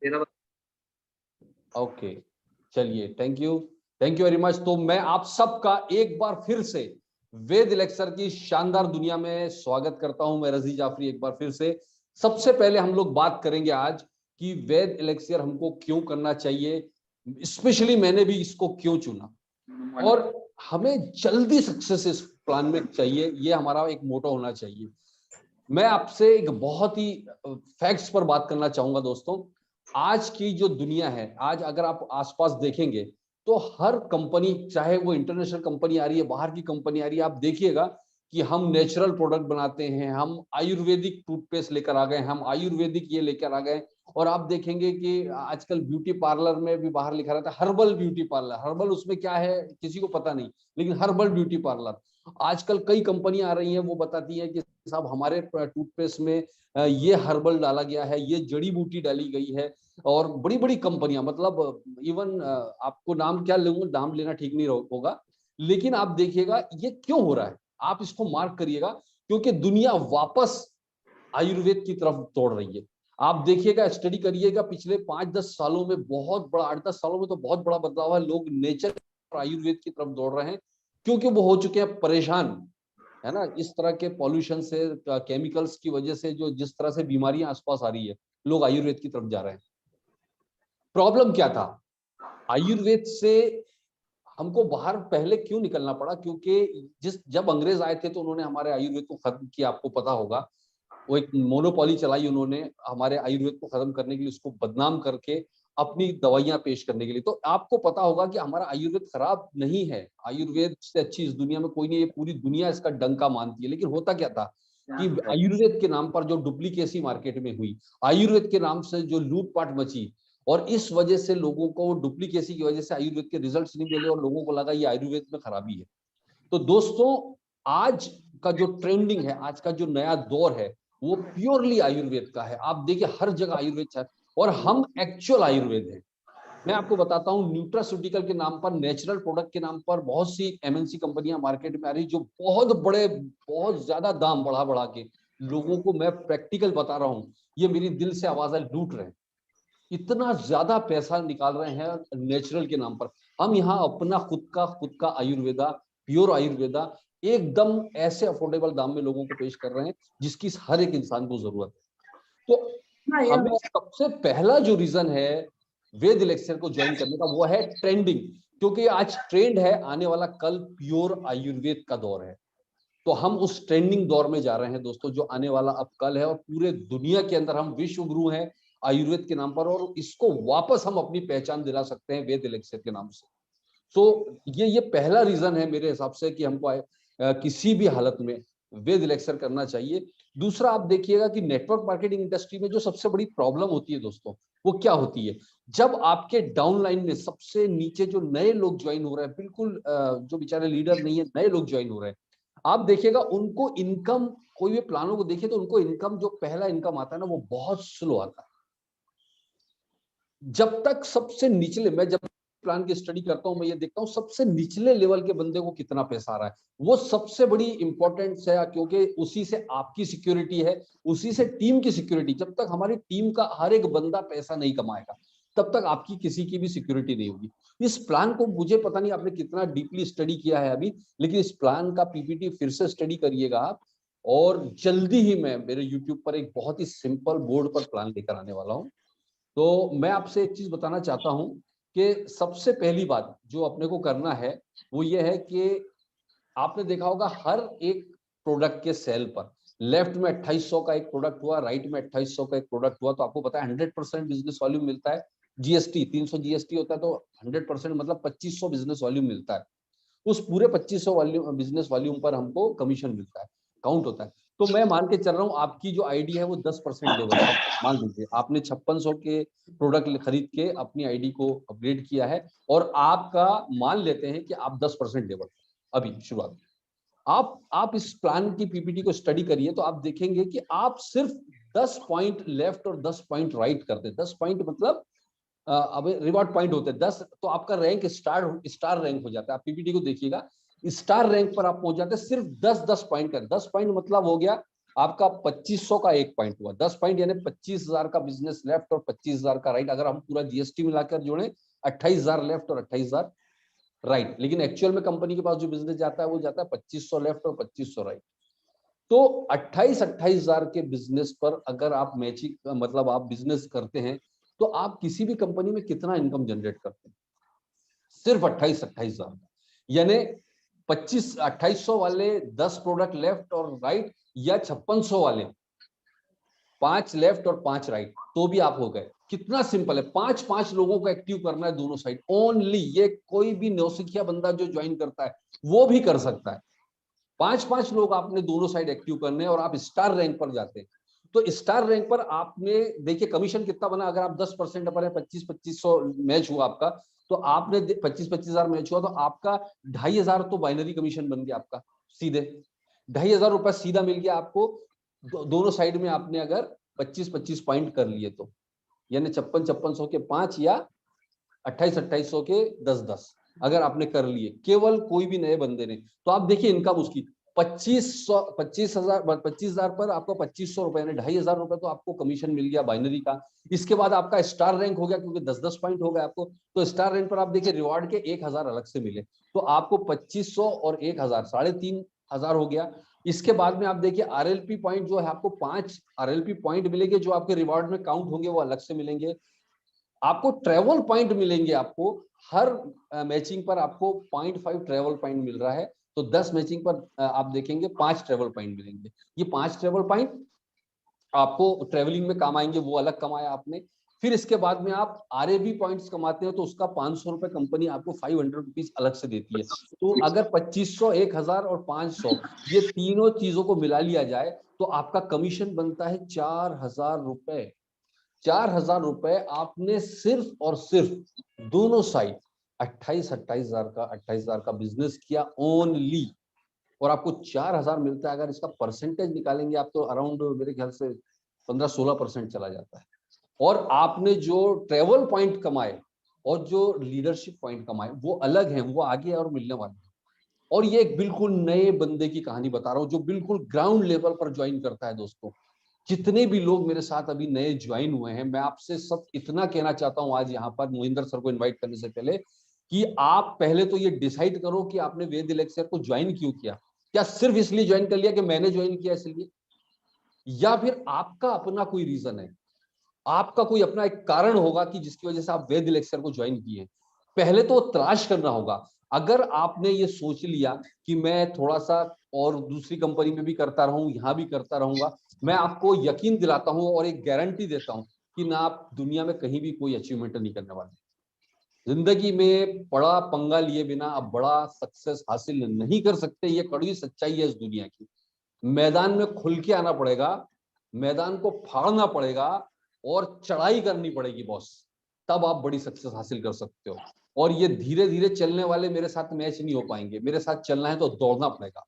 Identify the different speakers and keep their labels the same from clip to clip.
Speaker 1: तेरा
Speaker 2: ओके, चलिए, thank you very much. तो मैं आप सबका एक बार फिर से वेद इलेक्सर की शानदार दुनिया में स्वागत करता हूं। मैं रजी जाफरी एक बार फिर से। सबसे पहले हम लोग बात करेंगे आज कि वेद इलेक्सर हमको क्यों करना चाहिए, स्पेशली मैंने भी इसको क्यों चुना, और हमें जल्दी सक्सेस इस प्लान में चाहिए, ये हमारा एक मोटो होना चाहिए। मैं आपसे एक बहुत ही फैक्ट्स पर बात करना चाहूंगा दोस्तों। आज की जो दुनिया है, आज अगर आप आसपास देखेंगे तो हर कंपनी, चाहे वो इंटरनेशनल कंपनी आ रही है, बाहर की कंपनी आ रही है, आप देखिएगा कि हम नेचुरल प्रोडक्ट बनाते हैं, हम आयुर्वेदिक टूथपेस्ट लेकर आ गए, हम आयुर्वेदिक ये लेकर आ गए। और आप देखेंगे कि आजकल ब्यूटी पार्लर में भी बाहर लिखा रहता है हर्बल ब्यूटी पार्लर। हर्बल उसमें क्या है किसी को पता नहीं, लेकिन हर्बल ब्यूटी पार्लर आजकल कई कंपनी आ रही हैं, वो बताती है कि साहब हमारे टूथपेस्ट में ये हर्बल डाला गया है, ये जड़ी बूटी डाली गई है। और बड़ी बड़ी कंपनियां, मतलब इवन आपको नाम क्या लूंगा, नाम लेना ठीक नहीं होगा, लेकिन आप देखिएगा ये क्यों हो रहा है, आप इसको मार्क करिएगा, क्योंकि दुनिया वापस आयुर्वेद की तरफ दौड़ रही है। आप देखिएगा, स्टडी करिएगा, पिछले 5-10 सालों में बहुत बड़ा, 8-10 सालों में तो बहुत बड़ा बदलाव है। लोग नेचर और आयुर्वेद की तरफ दौड़ रहे हैं, क्योंकि वो हो चुके हैं परेशान, है ना, इस तरह के पॉल्यूशन से, केमिकल्स की वजह से जो जिस तरह से बीमारियां आसपास आ रही है, लोग आयुर्वेद की तरफ जा रहे हैं। प्रॉब्लम क्या था, आयुर्वेद से हमको बाहर पहले क्यों निकलना पड़ा? क्योंकि जब अंग्रेज आए थे तो उन्होंने हमारे आयुर्वेद को खत्म किया, आपको पता होगा। वो एक मोनोपोली चलाई उन्होंने हमारे आयुर्वेद को खत्म करने के लिए, उसको बदनाम करके अपनी दवाइयां पेश करने के लिए। तो आपको पता होगा कि हमारा आयुर्वेद खराब नहीं है, आयुर्वेद से अच्छी इस दुनिया में कोई नहीं, ये पूरी दुनिया इसका डंका मानती है। लेकिन होता क्या था कि आयुर्वेद के नाम पर जो डुप्लीकेसी मार्केट में हुई, आयुर्वेद के नाम से जो लूटपाट मची, और इस वजह से लोगों को डुप्लीकेसी की वजह से आयुर्वेद के रिजल्ट्स नहीं मिले और लोगों को लगा ये आयुर्वेद में खराबी है। तो दोस्तों, आज का जो ट्रेंडिंग है, आज का जो नया दौर है, वो प्योरली आयुर्वेद का है। आप देखिए हर जगह आयुर्वेद है, और हम एक्चुअल आयुर्वेद है। मैं आपको बताता हूँ, न्यूट्रास्यूटिकल के नाम पर, नेचुरल प्रोडक्ट के नाम पर बहुत सी एमएनसी कंपनियां मार्केट में आ रही, जो बहुत बड़े, बहुत ज्यादा दाम बढ़ा बढ़ा के लोगों को, मैं प्रैक्टिकल बता रहा हूँ, ये मेरी दिल से आवाज है, लूट रहे हैं। इतना ज्यादा पैसा निकाल रहे हैं नेचुरल के नाम पर। हम यहाँ अपना खुद का आयुर्वेदा, प्योर आयुर्वेदा, एकदम ऐसे अफोर्डेबल दाम में लोगों को पेश कर रहे हैं जिसकी हर एक इंसान को जरूरत है। तो हमें सबसे पहला जो रीजन है वेद इलेक्सर को ज्वाइन करने का, वो है ट्रेंडिंग। क्योंकि आज ट्रेंड है, आने वाला कल प्योर आयुर्वेद का दौर है। तो हम उस ट्रेंडिंग दौर में जा रहे हैं दोस्तों, जो आने वाला अब कल है, और पूरे दुनिया के अंदर हम विश्व गुरु हैं आयुर्वेद के नाम पर, और इसको वापस हम अपनी पहचान दिला सकते हैं वेद इलेक्सर के नाम से। तो ये पहला रीजन है मेरे हिसाब से कि हमको किसी भी हालत में वेद इलेक्सर करना चाहिए। दूसरा, आप देखिएगा कि नेटवर्क मार्केटिंग इंडस्ट्री में जो सबसे बड़ी प्रॉब्लम होती है दोस्तों, वो क्या होती है? जब आपके डाउनलाइन में सबसे नीचे जो नए लोग ज्वाइन हो रहे हैं, बिल्कुल जो बेचारे लीडर नहीं है, नए लोग ज्वाइन हो रहे हैं, आप देखिएगा उनको इनकम, कोई भी प्लानों को देखिए तो उनको इनकम, जो पहला इनकम आता है ना, वो बहुत स्लो आता है। जब तक सबसे निचले, मैं जब प्लान की स्टडी करता हूं, मैं ये देखता हूं सबसे निचले लेवल के बंदे को कितना पैसा आ रहा है, वो सबसे बड़ी इंपॉर्टेंस है, क्योंकि उसी से आपकी सिक्योरिटी है, उसी से टीम की सिक्योरिटी। जब तक हमारी टीम का हर एक बंदा पैसा नहीं कमाएगा, तब तक आपकी किसी की भी सिक्योरिटी नहीं होगी। इस प्लान को, मुझे पता नहीं आपने कितना डीपली स्टडी किया है अभी, लेकिन इस प्लान का पीपीटी फिर से स्टडी करिएगा आप। और जल्दी ही मैं मेरे यूट्यूब पर एक बहुत ही सिंपल बोर्ड पर प्लान लेकर आने वाला हूँ। तो मैं आपसे एक चीज बताना चाहता हूं कि सबसे पहली बात जो अपने को करना है, वो ये है कि आपने देखा होगा हर एक प्रोडक्ट के सेल पर लेफ्ट में 2800 का एक प्रोडक्ट हुआ, राइट में 2800 का एक प्रोडक्ट हुआ, तो आपको पता है 100% बिजनेस वॉल्यूम मिलता है। जीएसटी 300 जीएसटी होता है, तो 100% मतलब 2500 बिजनेस वॉल्यूम मिलता है। उस पूरे 2500 वॉल्यूम, बिजनेस वॉल्यूम पर हमको कमीशन मिलता है, काउंट होता है। तो मैं मान के चल रहा हूँ आपकी जो आईडी है वो 10% लेवल है। मान लीजिए आपने 5600 के प्रोडक्ट खरीद के अपनी आईडी को अपग्रेड किया है, और आपका मान लेते हैं कि आप 10% लेवल अभी शुरुआत। आप इस प्लान की पीपीटी को स्टडी करिए तो आप देखेंगे कि आप सिर्फ 10 पॉइंट लेफ्ट और 10 पॉइंट राइट करते हैं। 10 पॉइंट मतलब अब रिवॉर्ड पॉइंट होते हैं 10, तो आपका रैंक स्टार रैंक हो जाता है। आप पीपीटी को देखिएगा, स्टार रैंक पर आप पहुंच जाते हैं सिर्फ 10 पॉइंट कर। 10 पॉइंट मतलब हो गया आपका 2500 का 1 पॉइंट हुआ, 10 पॉइंट यानी 25,000 का बिजनेस लेफ्ट और 25,000 का राइट। अगर हम पूरा जीएसटी मिलाकर जोड़े 28,000 लेफ्ट और 28,000 राइट, लेकिन एक्चुअल में कंपनी के पास जो बिजनेस जाता है वो जाता है 2500 लेफ्ट और 2500 राइट। तो 28,000 के बिजनेस पर अगर आप मैचिंग मतलब आप बिजनेस करते हैं तो आप किसी भी कंपनी में कितना इनकम जनरेट करते हैं? सिर्फ 28,000 यानी 2800 वाले 10 प्रोडक्ट लेफ्ट और राइट, या 5600 वाले 5 लेफ्ट और 5 राइट, तो भी आप हो गए। कितना सिंपल है, 5-5 लोगों को एक्टिव करना है दोनों साइड ओनली। ये कोई भी नौसिखिया बंदा जो ज्वाइन करता है वो भी कर सकता है। 5-5 लोग आपने दोनों साइड एक्टिव करने और आप स्टार रैंक पर जाते हैं। तो स्टार रैंक पर आपने देखिए कमीशन कितना बना। अगर आप 10% पर है, 25-2500 मैच हुआ आपका, तो आपने 25,000 मैच हुआ, तो आपका 2,500 तो बाइनरी कमीशन बन गया आपका सीधे। 2,500 रुपए सीधा मिल गया आपको। दोनों साइड में आपने अगर 25-25 पॉइंट कर लिए तो, यानी 56-5600 के 5 या 28-2800 के 10-10 अगर आपने कर लिए केवल कोई भी नए बंदे ने, तो आप देखिए इनकम उसकी 25,000 पर आपको 2,500 रुपए यानी 2,500 रुपए तो आपको कमीशन मिल गया बाइनरी का। इसके बाद आपका स्टार रैंक हो गया क्योंकि 10-10 पॉइंट हो गए आपको, तो स्टार रैंक पर आप देखिए रिवार्ड के 1,000 अलग से मिले, तो आपको 2,500 और 1,000 3,500 हो गया। इसके बाद में आप देखिए आरएलपी पॉइंट जो है आपको 5 आरएलपी पॉइंट मिलेंगे जो आपके रिवार्ड में काउंट होंगे, वो अलग से मिलेंगे। आपको ट्रेवल पॉइंट मिलेंगे, आपको हर मैचिंग पर आपको 0.5 ट्रेवल पॉइंट मिल रहा है, तो 10 मैचिंग पर आप देखेंगे 5 ट्रेवल पॉइंट मिलेंगे। ये 5 ट्रेवल पॉइंट आपको ट्रेवलिंग में काम आएंगे, वो अलग कमाया आपने। फिर इसके बाद में आप आरएबी पॉइंट्स कमाते हो तो उसका 500 रुपए कंपनी आपको 500 रुपीज अलग से देती है। तो अगर 2,500, 1,000 और 500 ये तीनों चीजों को मिला लिया जाए तो आपका कमीशन बनता है 4,000 रुपए। 4,000 रुपए आपने सिर्फ और सिर्फ दोनों साइड 28,000 का बिजनेस किया ओनली, और आपको 4,000 मिलता है। अगर इसका परसेंटेज निकालेंगे आप तो अराउंड मेरे ख्याल से 15-16% चला जाता है। और आपने जो ट्रेवल पॉइंट कमाए और जो लीडरशिप पॉइंट कमाए वो अलग है, वो आगे और मिलने वाले हैं। और ये एक बिल्कुल नए बंदे की कहानी बता रहा हूं जो बिल्कुल ग्राउंड लेवल पर ज्वाइन करता है। दोस्तों, जितने भी लोग मेरे साथ अभी नए ज्वाइन हुए हैं, मैं आपसे सब इतना कहना चाहता हूं आज यहाँ पर मोहिंदर सर को इनवाइट करने से पहले, कि आप पहले तो ये डिसाइड करो कि आपने वेद इलेक्सर को ज्वाइन क्यों किया। क्या सिर्फ इसलिए ज्वाइन कर लिया कि मैंने ज्वाइन किया इसलिए, या फिर आपका अपना कोई रीजन है, आपका कोई अपना एक कारण होगा कि जिसकी वजह से आप वेद इलेक्सर को ज्वाइन किए। पहले तो तलाश करना होगा। अगर आपने ये सोच लिया कि मैं थोड़ा सा और दूसरी कंपनी में भी करता रहूं, यहां भी करता रहूंगा, मैं आपको यकीन दिलाता हूं और एक गारंटी देता हूं कि ना आप दुनिया में कहीं भी कोई अचीवमेंट नहीं करने वाले। जिंदगी में बड़ा पंगा लिए बिना आप बड़ा सक्सेस हासिल नहीं कर सकते, ये कड़वी सच्चाई है इस दुनिया की। मैदान में खुल के आना पड़ेगा, मैदान को फाड़ना पड़ेगा और चढ़ाई करनी पड़ेगी बॉस, तब आप बड़ी सक्सेस हासिल कर सकते हो। और ये धीरे धीरे चलने वाले मेरे साथ मैच नहीं हो पाएंगे, मेरे साथ चलना है तो दौड़ना पड़ेगा।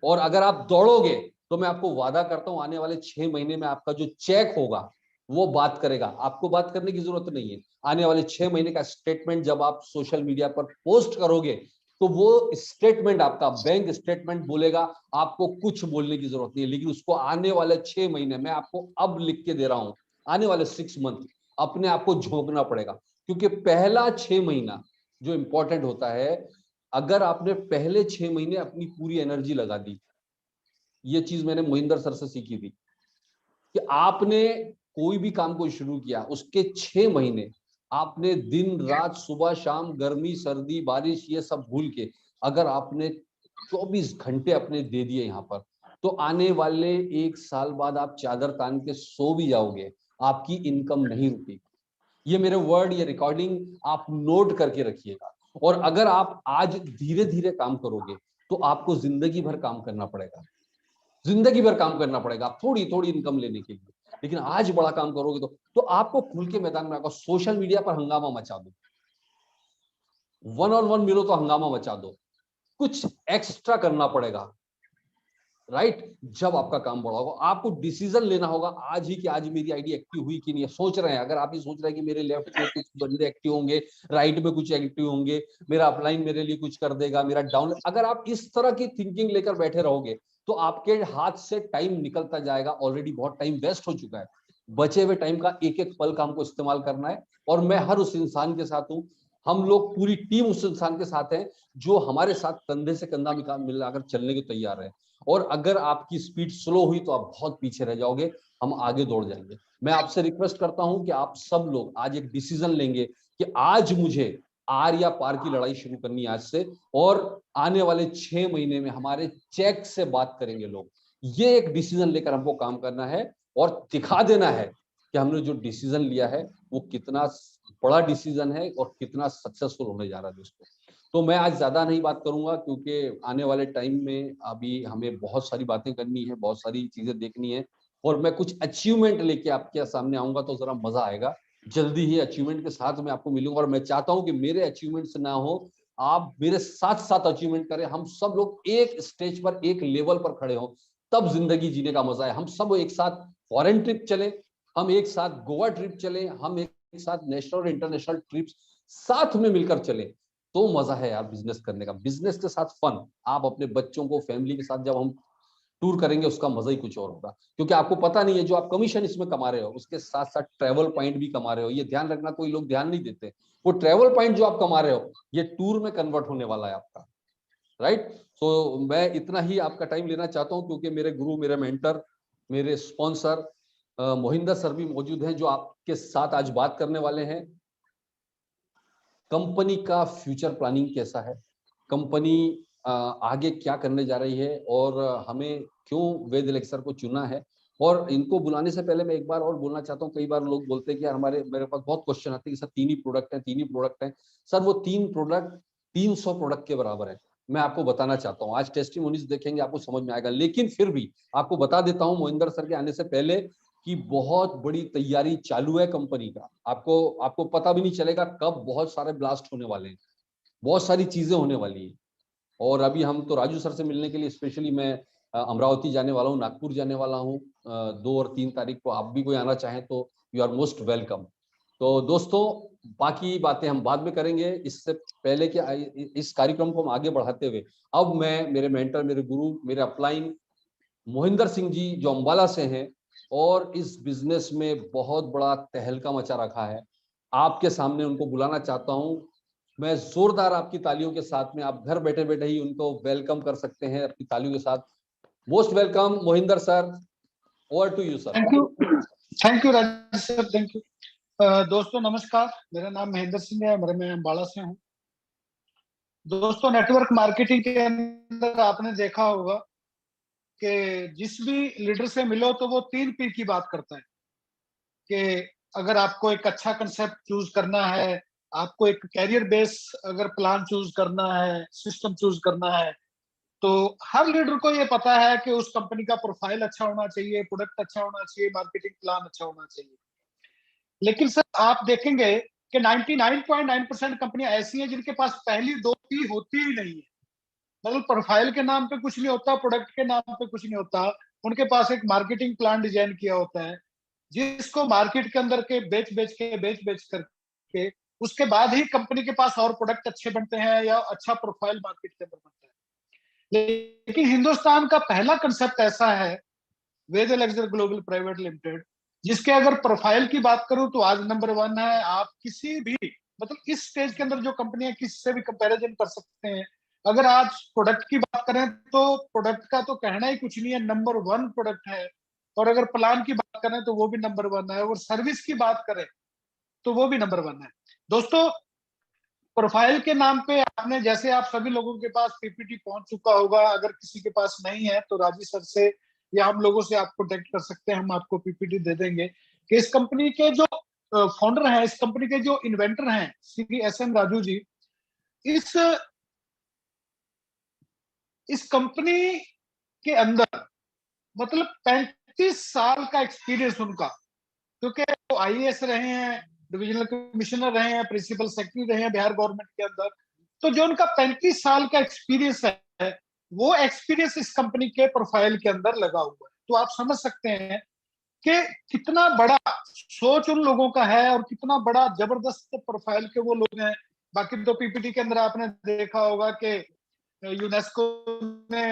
Speaker 2: और अगर आप दौड़ोगे तो मैं आपको वादा करता हूं आने वाले 6 महीने में आपका जो चेक होगा वो बात करेगा, आपको बात करने की जरूरत नहीं है। आने वाले 6 महीने का स्टेटमेंट जब आप सोशल मीडिया पर पोस्ट करोगे तो वो स्टेटमेंट आपका बैंक स्टेटमेंट बोलेगा, आपको कुछ बोलने की जरूरत नहीं है। लेकिन उसको आने वाले 6 महीने में आपको अब लिख के दे रहा हूं, आने वाले 6 मंथ अपने आप को झोंकना पड़ेगा। क्योंकि पहला 6 महीना जो इंपॉर्टेंट होता है, अगर आपने पहले 6 महीने अपनी पूरी एनर्जी लगा दी, ये चीज मैंने मोहिंदर सर से सीखी थी कि आपने कोई भी काम को शुरू किया उसके 6 महीने आपने दिन रात सुबह शाम गर्मी सर्दी बारिश ये सब भूल के अगर आपने 24 घंटे अपने दे दिए यहाँ पर, तो आने वाले 1 साल बाद आप चादर तान के सो भी जाओगे, आपकी इनकम नहीं रुकेगी। ये मेरे वर्ड, ये रिकॉर्डिंग आप नोट करके रखिएगा। और अगर आप आज धीरे धीरे काम करोगे तो आपको जिंदगी भर काम करना पड़ेगा, जिंदगी भर काम करना पड़ेगा थोड़ी थोड़ी इनकम लेने के लिए। लेकिन आज बड़ा काम करोगे तो आपको खुल के मैदान में आकर सोशल मीडिया पर हंगामा मचा दो, 1-on-1 मिलो तो हंगामा मचा दो, कुछ एक्स्ट्रा करना पड़ेगा। राइट, जब आपका काम बड़ा होगा आपको डिसीजन लेना होगा आज ही कि आज मेरी आईडी एक्टिव हुई कि नहीं। सोच रहे हैं, अगर आप ये सोच रहे हैं कि मेरे लेफ्ट में कुछ बंदे एक्टिव होंगे, राइट में कुछ एक्टिव होंगे, मेरा अपलाइन मेरे लिए कुछ कर देगा, मेरा डाउन, अगर आप इस तरह की थिंकिंग लेकर बैठे रहोगे तो आपके हाथ से टाइम निकलता जाएगा। ऑलरेडी बहुत टाइम वेस्ट हो चुका है। बचे हुए टाइम का एक एक पल का हमको इस्तेमाल करना है। और मैं हर उस इंसान के साथ हूँ, हम लोग पूरी टीम उस इंसान के साथ है जो हमारे साथ कंधे से कंधा मिलाकर चलने को तैयार है। और अगर आपकी स्पीड स्लो हुई तो आप बहुत पीछे रह जाओगे, हम आगे दौड़ जाएंगे। मैं आपसे रिक्वेस्ट करता हूं कि आप सब लोग आज एक डिसीजन लेंगे कि आज मुझे आर या पार की लड़ाई शुरू करनी है आज से, और आने वाले 6 महीने में हमारे चेक से बात करेंगे लोग। ये एक डिसीजन लेकर हमको काम करना है और दिखा देना है कि हमने जो डिसीजन लिया है वो कितना बड़ा डिसीजन है और कितना सक्सेसफुल होने जा रहा है दोस्तों। तो मैं आज ज्यादा नहीं बात करूंगा क्योंकि आने वाले टाइम में अभी हमें बहुत सारी बातें करनी है, बहुत सारी चीजें देखनी है, और मैं कुछ अचीवमेंट लेके आपके सामने आऊंगा तो जरा मजा आएगा। जल्दी ही अचीवमेंट के साथ मैं आपको मिलूंगा, और मैं चाहता हूं कि मेरे अचीवमेंट्स ना हो, आप मेरे साथ साथ अचीवमेंट करें, हम सब लोग एक स्टेज पर एक लेवल पर खड़े हों, तब जिंदगी जीने का मजा है। हम सब एक साथ फॉरेन ट्रिप चले, हम एक साथ गोवा ट्रिप चले, हम एक साथ नेशनल और इंटरनेशनल ट्रिप्स साथ में मिलकर चले, तो मजा है यार बिजनेस करने का। बिजनेस के साथ फन, आप अपने बच्चों को फैमिली के साथ जब हम टूर करेंगे उसका मजा ही कुछ और होगा। क्योंकि आपको पता नहीं है जो आप कमीशन इसमें कमा रहे हो उसके साथ साथ ट्रेवल पॉइंट भी कमा रहे हो। ये ध्यान रखना, कोई लोग ध्यान नहीं देते। वो ट्रेवल पॉइंट जो आप कमा रहे हो ये टूर में कन्वर्ट होने वाला है आपका, राइट। तो मैं इतना ही आपका टाइम लेना चाहता हूं क्योंकि मेरे गुरु, मेरे मेंटर, मेरे स्पॉन्सर मोहिंदर सर भी मौजूद हैं जो आपके साथ आज बात करने वाले हैं। कंपनी का फ्यूचर प्लानिंग कैसा है, कंपनी आगे क्या करने जा रही है, और हमें क्यों वेद इलेक्सर को चुना है। और इनको बुलाने से पहले मैं एक बार और बोलना चाहता हूँ, कई बार लोग बोलते हैं कि यार मेरे पास बहुत क्वेश्चन आते हैं कि सर 3 ही प्रोडक्ट हैं, 3 ही प्रोडक्ट हैं। सर वो 3 प्रोडक्ट 300 प्रोडक्ट के बराबर है। मैं आपको बताना चाहता हूँ, आज टेस्टिमोनीज देखेंगे आपको समझ में आएगा। लेकिन फिर भी आपको बता देता हूँ मोहिंदर सर के आने से पहले कि बहुत बड़ी तैयारी चालू है कंपनी का। आपको आपको पता भी नहीं चलेगा कब बहुत सारे ब्लास्ट होने वाले हैं, बहुत सारी चीजें होने वाली है। और अभी हम तो राजू सर से मिलने के लिए स्पेशली मैं अमरावती जाने वाला हूँ, नागपुर जाने वाला हूँ 2 और 3 तारीख को। आप भी कोई आना चाहें तो यू आर मोस्ट वेलकम। तो दोस्तों बाकी बातें हम बाद में करेंगे, इससे पहले कि इस कार्यक्रम को हम आगे बढ़ाते हुए अब मैं मेरे मेंटर, मेरे गुरु, मेरे अपलाइन मोहिंदर सिंह जी जो अंबाला से हैं और इस बिजनेस में बहुत बड़ा तहलका मचा रखा है, आपके सामने उनको बुलाना चाहता हूं। मैं जोरदार आपकी तालियों के साथ में, आप घर बैठे बैठे ही उनको वेलकम कर सकते हैं अपनी तालियों के साथ। Most welcome Mohinder sir, over to you sir.
Speaker 1: Thank you Rajesh sir, thank you. दोस्तों नमस्कार, मेरा नाम महेंद्र सिंह है, मैं अम्बाला से हूँ। दोस्तों नेटवर्क मार्केटिंग के अंदर आपने देखा होगा कि जिस भी लीडर से मिलो तो वो 3 P की बात करता है कि अगर आपको एक अच्छा कंसेप्ट चूज करना है, आपको एक कैरियर बेस अगर प्लान चूज करना है, सिस्टम चूज करना है, तो हर लीडर को ये पता है कि उस कंपनी का प्रोफाइल अच्छा होना चाहिए, प्रोडक्ट अच्छा होना चाहिए, मार्केटिंग प्लान अच्छा होना चाहिए। लेकिन सर आप देखेंगे कि 99.9% कंपनियां ऐसी हैं जिनके पास पहली 2 P होती ही नहीं है। मतलब प्रोफाइल के नाम पे कुछ नहीं होता, प्रोडक्ट के नाम पे कुछ नहीं होता, उनके पास एक मार्केटिंग प्लान डिजाइन किया होता है जिसको मार्केट के अंदर के बेच बेच करके उसके बाद ही कंपनी के पास और प्रोडक्ट अच्छे बनते हैं या अच्छा प्रोफाइल मार्केट के अंदर बनता है। लेकिन हिंदुस्तान का पहला कंसेप्ट ऐसा है, वेद इलेक्सर ग्लोबल प्राइवेट लिमिटेड, जिसके अगर प्रोफाइल की बात करूं तो आज नंबर 1 है। आप किसी भी मतलब इस स्टेज के अंदर जो कंपनियां किसी से भी कंपैरिजन कर सकते हैं। अगर आज प्रोडक्ट की बात करें तो प्रोडक्ट का तो कहना ही कुछ नहीं है, नंबर 1 प्रोडक्ट है। और अगर प्लान की बात करें तो वो भी नंबर 1 है, और सर्विस की बात करें तो वो भी नंबर 1 है। दोस्तों प्रोफाइल के नाम पे आपने, जैसे आप सभी लोगों के पास पीपीटी पहुंच चुका होगा, अगर किसी के पास नहीं है तो राजीव सर से या हम लोगों से आप कॉन्टेक्ट कर सकते हैं, हम आपको पीपीटी दे देंगे कि इस कंपनी के जो फाउंडर हैं, इस कंपनी के जो इन्वेंटर हैं श्री एस.एन. राजू जी, इस इस कंपनी के अंदर मतलब 35 साल का एक्सपीरियंस उनका, क्योंकि वो आईएएस रहे हैं, डिविजनल कमिश्नर रहे हैं, प्रिंसिपल सेक्रेटरी रहे हैं बिहार गवर्नमेंट के अंदर। तो जो उनका 35 साल का एक्सपीरियंस है वो एक्सपीरियंस इस कंपनी के प्रोफाइल के अंदर लगा हुआ है। तो आप समझ सकते हैं कि कितना बड़ा सोच उन लोगों का है और कितना बड़ा जबरदस्त प्रोफाइल के वो लोग हैं। बाकी तो पीपीटी के अंदर आपने देखा होगा कि यूनेस्को ने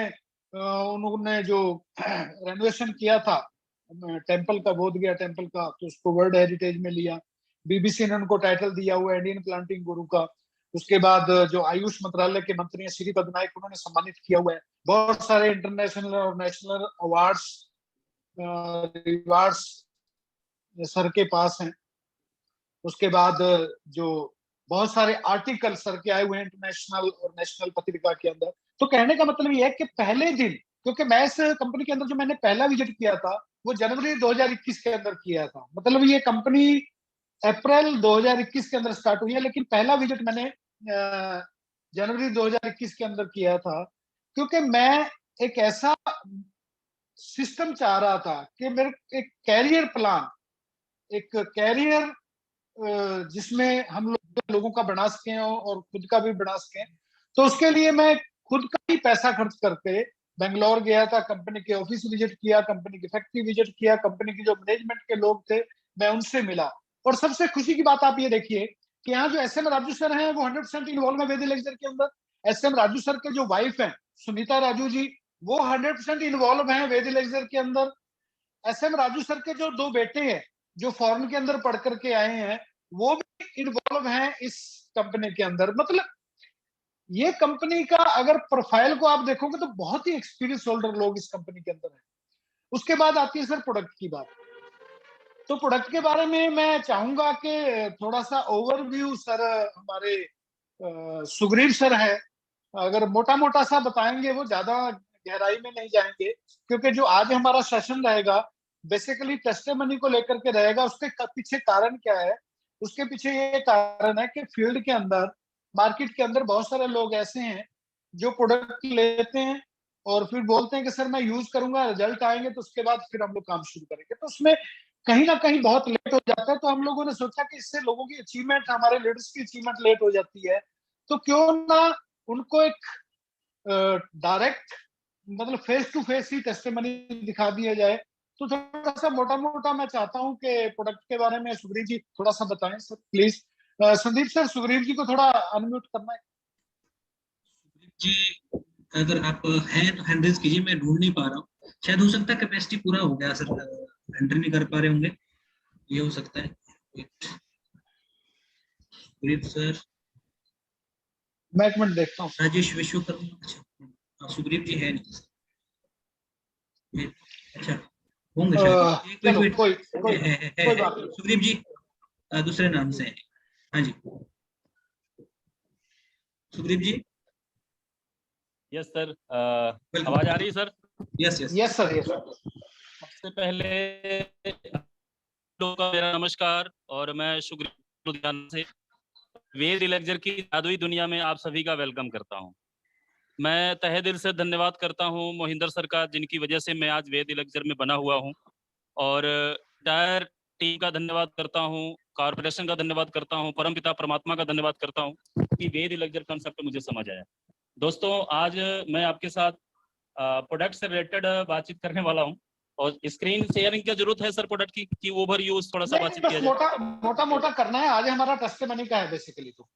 Speaker 1: उन्होंने जो रेनोवेशन किया था टेम्पल का, बोध गया टेम्पल का, तो उसको वर्ल्ड हेरिटेज में लिया। बीबीसी ने उनको टाइटल दिया हुआ इंडियन प्लांटिंग गुरु का। उसके बाद जो आयुष मंत्रालय के मंत्री हैं श्रीपद नायक, उन्होंने सम्मानित किया हुआ है। बहुत सारे इंटरनेशनल और नेशनल अवार्ड्स रिवार्ड्स सर के पास हैं। उसके बाद जो बहुत सारे आर्टिकल सर के आए हुए हैं इंटरनेशनल और नेशनल पत्रिका के अंदर। तो कहने का मतलब ये है कि पहले दिन, क्योंकि मैं इस कंपनी के अंदर जो मैंने पहला विजिट किया था वो जनवरी 2021 के अंदर किया था, मतलब ये कंपनी अप्रैल 2021 के अंदर स्टार्ट हुई है, लेकिन पहला विजिट मैंने जनवरी 2021 के अंदर किया था, क्योंकि मैं एक ऐसा सिस्टम चाह रहा था कि मेरे एक कैरियर प्लान, एक कैरियर जिसमें हम लोगों का बना सकें और खुद का भी बना सकें। तो उसके लिए मैं खुद का ही पैसा खर्च करके बेंगलोर गया था, कंपनी के ऑफिस विजिट किया, कंपनी की फैक्ट्री विजिट किया, कंपनी की जो मैनेजमेंट के लोग थे मैं उनसे मिला। और सबसे खुशी की बात आप ये देखिए कि यहाँ जो एस एम राजू सर हैं वो 100% इन्वॉल्व है वेदी लेक्चर के अंदर। एस एम राजू सर के जो वाइफ है सुनीता राजू जी, वो 100% इन्वॉल्व है वेदी लेक्चर के अंदर। एस एम राजू सर के जो दो बेटे हैं जो फॉरेन के अंदर पढ़ करके आए हैं, वो भी इन्वॉल्व हैं इस कंपनी के अंदर। मतलब ये कंपनी का अगर प्रोफाइल को आप देखोगे तो बहुत ही एक्सपीरियंस होल्डर लोग इस कंपनी के अंदर हैं। उसके बाद आती है सर प्रोडक्ट की बात। तो प्रोडक्ट के बारे में मैं चाहूंगा कि थोड़ा सा ओवरव्यू सर हमारे सुग्रीव सर है, अगर मोटा मोटा सा बताएंगे, वो ज्यादा गहराई में नहीं जाएंगे, क्योंकि जो आज हमारा सेशन रहेगा बेसिकली टेस्टिमनी को लेकर के रहेगा। उसके पीछे कारण क्या है? उसके पीछे ये कारण है कि फील्ड के अंदर, मार्केट के अंदर बहुत सारे लोग ऐसे हैं जो प्रोडक्ट लेते हैं और फिर बोलते हैं कि सर मैं यूज करूंगा, रिजल्ट आएंगे तो उसके बाद फिर हम लोग काम शुरू करेंगे। तो उसमें कहीं ना कहीं बहुत लेट हो जाता है। तो हम लोगों ने सोचा कि इससे लोगों की अचीवमेंट, हमारे लीडर्स की अचीवमेंट लेट हो जाती है, तो क्यों ना उनको एक डायरेक्ट, मतलब फेस टू फेस ही टेस्टिमनी दिखा दिया जाए। तो थोड़ा सा मोटा मोटा मैं चाहता हूं कि प्रोडक्ट के बारे में सुग्रीव जी थोड़ा सा बताएं sir please. Sandeep sir, Sugreev ji को थोड़ा अनम्यूट करना है।
Speaker 3: जी अगर आप हैं तो हैंड रेज कीजिए, मैं ढूंढ नहीं पा रहा हूँ। शायद हो सकता है कैपेसिटी पूरा हो गया सर, एंटर नहीं कर पा रहे होंगे, ये हो सकता है। सर
Speaker 1: मैं एक मिनट देखता हूँ।
Speaker 3: राजेश विश्वकर्मा, अच्छा सुग्रीव जी है नहीं, अच्छा होंगे शायद।
Speaker 1: चलो
Speaker 3: वेट
Speaker 1: कोई बात नहीं।
Speaker 3: सुग्रीव जी दूसरे नाम से है। हाँ जी सुग्रीव जी।
Speaker 4: यस सर, आवाज आ रही है sir?
Speaker 3: Yes yes
Speaker 1: yes sir, yes.
Speaker 4: सबसे पहले लोगों का मेरा नमस्कार, और मैं सुग्रीव लुधियाना से वेद लेक्चर की जादुई दुनिया में आप सभी का वेलकम करता हूं। मैं तहे दिल से धन्यवाद करता हूं मोहिंदर सर का, जिनकी वजह से मैं आज वेद लेक्चर में बना हुआ हूं। और टायर टीम का धन्यवाद करता हूं, कॉर्पोरेशन का धन्यवाद करता हूं, परमपिता परमात्मा का धन्यवाद करता हूं कि वेद लेक्चर कंसेप्ट मुझे समझ आया। दोस्तों, आज मैं आपके साथ प्रोडक्ट से रिलेटेड बातचीत करने वाला हूं। और स्क्रीन शेयरिंग की जरूरत है सर प्रोडक्ट की ओवर यूज थोड़ा सा बातचीत किया जाए?
Speaker 1: मोटा मोटा करना है, आज हमारा टेस्टिमनी का है बेसिकली। तो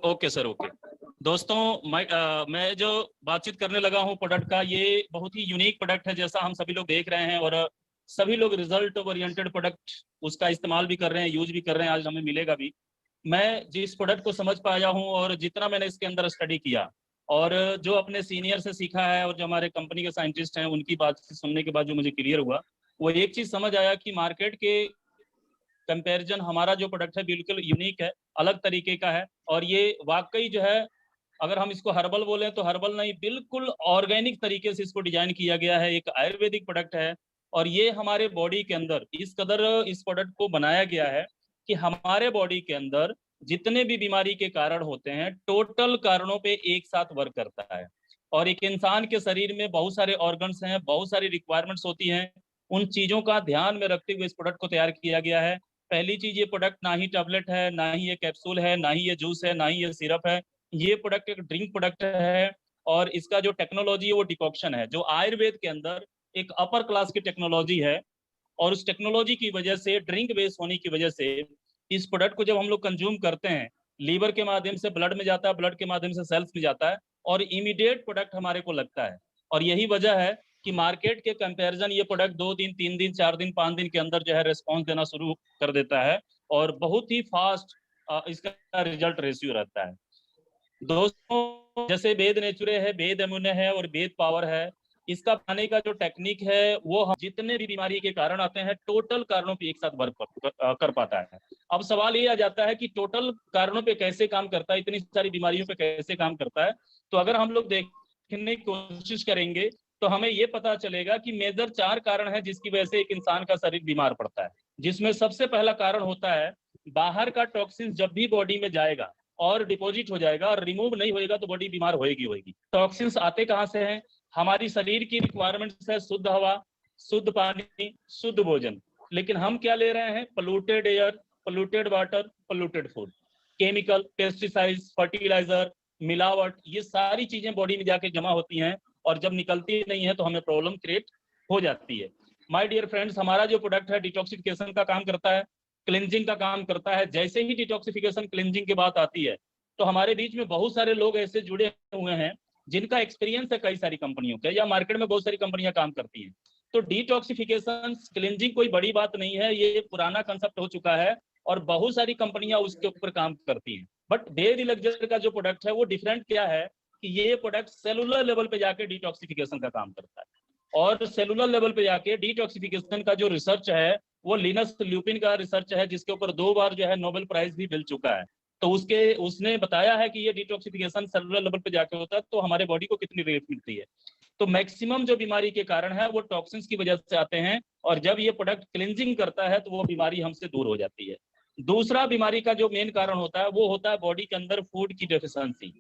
Speaker 4: ओके सर, ओके। दोस्तों, मैं जो बातचीत करने लगा हूं प्रोडक्ट का, ये बहुत ही यूनिक प्रोडक्ट है, जैसा हम सभी लोग देख रहे हैं। और सभी लोग रिजल्ट ओरिएंटेड प्रोडक्ट उसका इस्तेमाल भी कर रहे हैं, यूज भी कर रहे हैं, आज हमें मिलेगा भी। मैं जिस प्रोडक्ट को समझ पाया हूं और जितना मैंने इसके अंदर स्टडी किया और जो अपने सीनियर से सीखा है और जो हमारे कंपनी के साइंटिस्ट हैं उनकी बात सुनने के बाद जो मुझे क्लियर हुआ, वो एक चीज समझ आया कि मार्केट के कंपैरिजन हमारा जो प्रोडक्ट है बिल्कुल यूनिक है, अलग तरीके का है। और ये वाकई जो है, अगर हम इसको हर्बल बोलें तो हर्बल नहीं, बिल्कुल ऑर्गेनिक तरीके से इसको डिजाइन किया गया है। एक आयुर्वेदिक प्रोडक्ट है और ये हमारे बॉडी के अंदर इस कदर इस प्रोडक्ट को बनाया गया है कि हमारे बॉडी के अंदर जितने भी बीमारी के कारण होते हैं, टोटल कारणों पे एक साथ वर्क करता है। और एक इंसान के शरीर में बहुत सारे ऑर्गन्स हैं, बहुत सारी रिक्वायरमेंट्स होती हैं, उन चीजों का ध्यान में रखते हुए इस प्रोडक्ट को तैयार किया गया है। पहली चीज, ये प्रोडक्ट ना ही टैबलेट है, ना ही ये कैप्सूल है, ना ही ये जूस है, ना ही ये सिरप है। ये प्रोडक्ट एक ड्रिंक प्रोडक्ट है। और इसका जो टेक्नोलॉजी है वो डिकॉक्शन है, जो आयुर्वेद के अंदर एक अपर क्लास की टेक्नोलॉजी है। और उस टेक्नोलॉजी की वजह से, ड्रिंक बेस होने की वजह से, इस प्रोडक्ट को जब हम लोग कंज्यूम करते हैं, लीवर के माध्यम से ब्लड में जाता है, ब्लड के माध्यम से सेल्स में जाता है और इमीडिएट प्रोडक्ट हमारे को लगता है। और यही वजह है कि मार्केट के कंपैरिजन ये प्रोडक्ट 2 दिन, 3 दिन, 4 दिन, 5 दिन के अंदर जो है रिस्पॉन्स देना शुरू कर देता है और बहुत ही फास्ट इसका रिजल्ट रेशियो रहता है। दोस्तों, जैसे वेद नेचुरे है, वेद इम्यूने है और वेद पावर है, इसका बनाने का जो टेक्निक है वो हम जितने भी बीमारी के कारण आते हैं टोटल कारणों पे एक साथ वर्क कर पाता है। अब सवाल ये आ जाता है कि टोटल कारणों पे कैसे काम करता है, इतनी सारी बीमारियों पे कैसे काम करता है। तो अगर हम लोग देखने की कोशिश करेंगे तो हमें ये पता चलेगा कि मेजर 4 कारण है जिसकी वजह से एक इंसान का शरीर बीमार पड़ता है। जिसमें सबसे पहला कारण होता है बाहर का टॉक्सिन जब भी बॉडी में जाएगा और डिपॉजिट हो जाएगा और रिमूव नहीं होएगा तो बॉडी बीमार होएगी। टॉक्सिन्स आते कहाँ से हैं? हमारी शरीर की रिक्वायरमेंट्स है शुद्ध हवा, शुद्ध पानी, शुद्ध भोजन, लेकिन हम क्या ले रहे हैं? Polluted air, polluted water, polluted food, chemical, pesticides, fertilizer, मिलावट, ये सारी चीजें बॉडी में जाके जमा होती हैं और जब निकलती नहीं है तो हमें प्रॉब्लम क्रिएट हो जाती है। माय डियर फ्रेंड्स, हमारा जो प्रोडक्ट है डिटॉक्सिफिकेशन का काम करता है, क्लिनजिंग का काम करता है। जैसे ही डिटॉक्सिफिकेशन क्लिनजिंग की बात आती है तो हमारे बीच में बहुत सारे लोग ऐसे जुड़े हुए हैं जिनका एक्सपीरियंस है कई सारी कंपनियों के, या मार्केट में बहुत सारी कंपनियां काम करती हैं। तो डिटॉक्सिफिकेशन क्लिनजिंग कोई बड़ी बात नहीं है, ये पुराना कंसेप्ट हो चुका है और बहुत सारी कंपनियां उसके ऊपर काम करती हैं। बट वेद इलेक्सर का जो प्रोडक्ट है वो डिफरेंट क्या है कि ये प्रोडक्ट सेलुलर लेवल पे जाके डिटॉक्सिफिकेशन का काम करता है और सेलुलर लेवल पे जाके डिटॉक्सिफिकेशन का जो रिसर्च है वो लिनस ल्यूपिन का रिसर्च है जिसके ऊपर 2 बार जो है नोबेल प्राइज भी मिल चुका है। तो उसने बताया है कि ये डिटॉक्सिफिकेशन सेलुलर लेवल पे जाके होता है तो हमारे बॉडी को कितनी रिलीफ मिलती है। तो मैक्सिमम जो बीमारी के कारण है वो टॉक्सिन्स की वजह से आते हैं और जब ये प्रोडक्ट क्लिनजिंग करता है तो वो बीमारी हमसे दूर हो जाती है। दूसरा बीमारी का जो मेन कारण होता है वो होता है बॉडी के अंदर फूड की डेफिशिएंसी।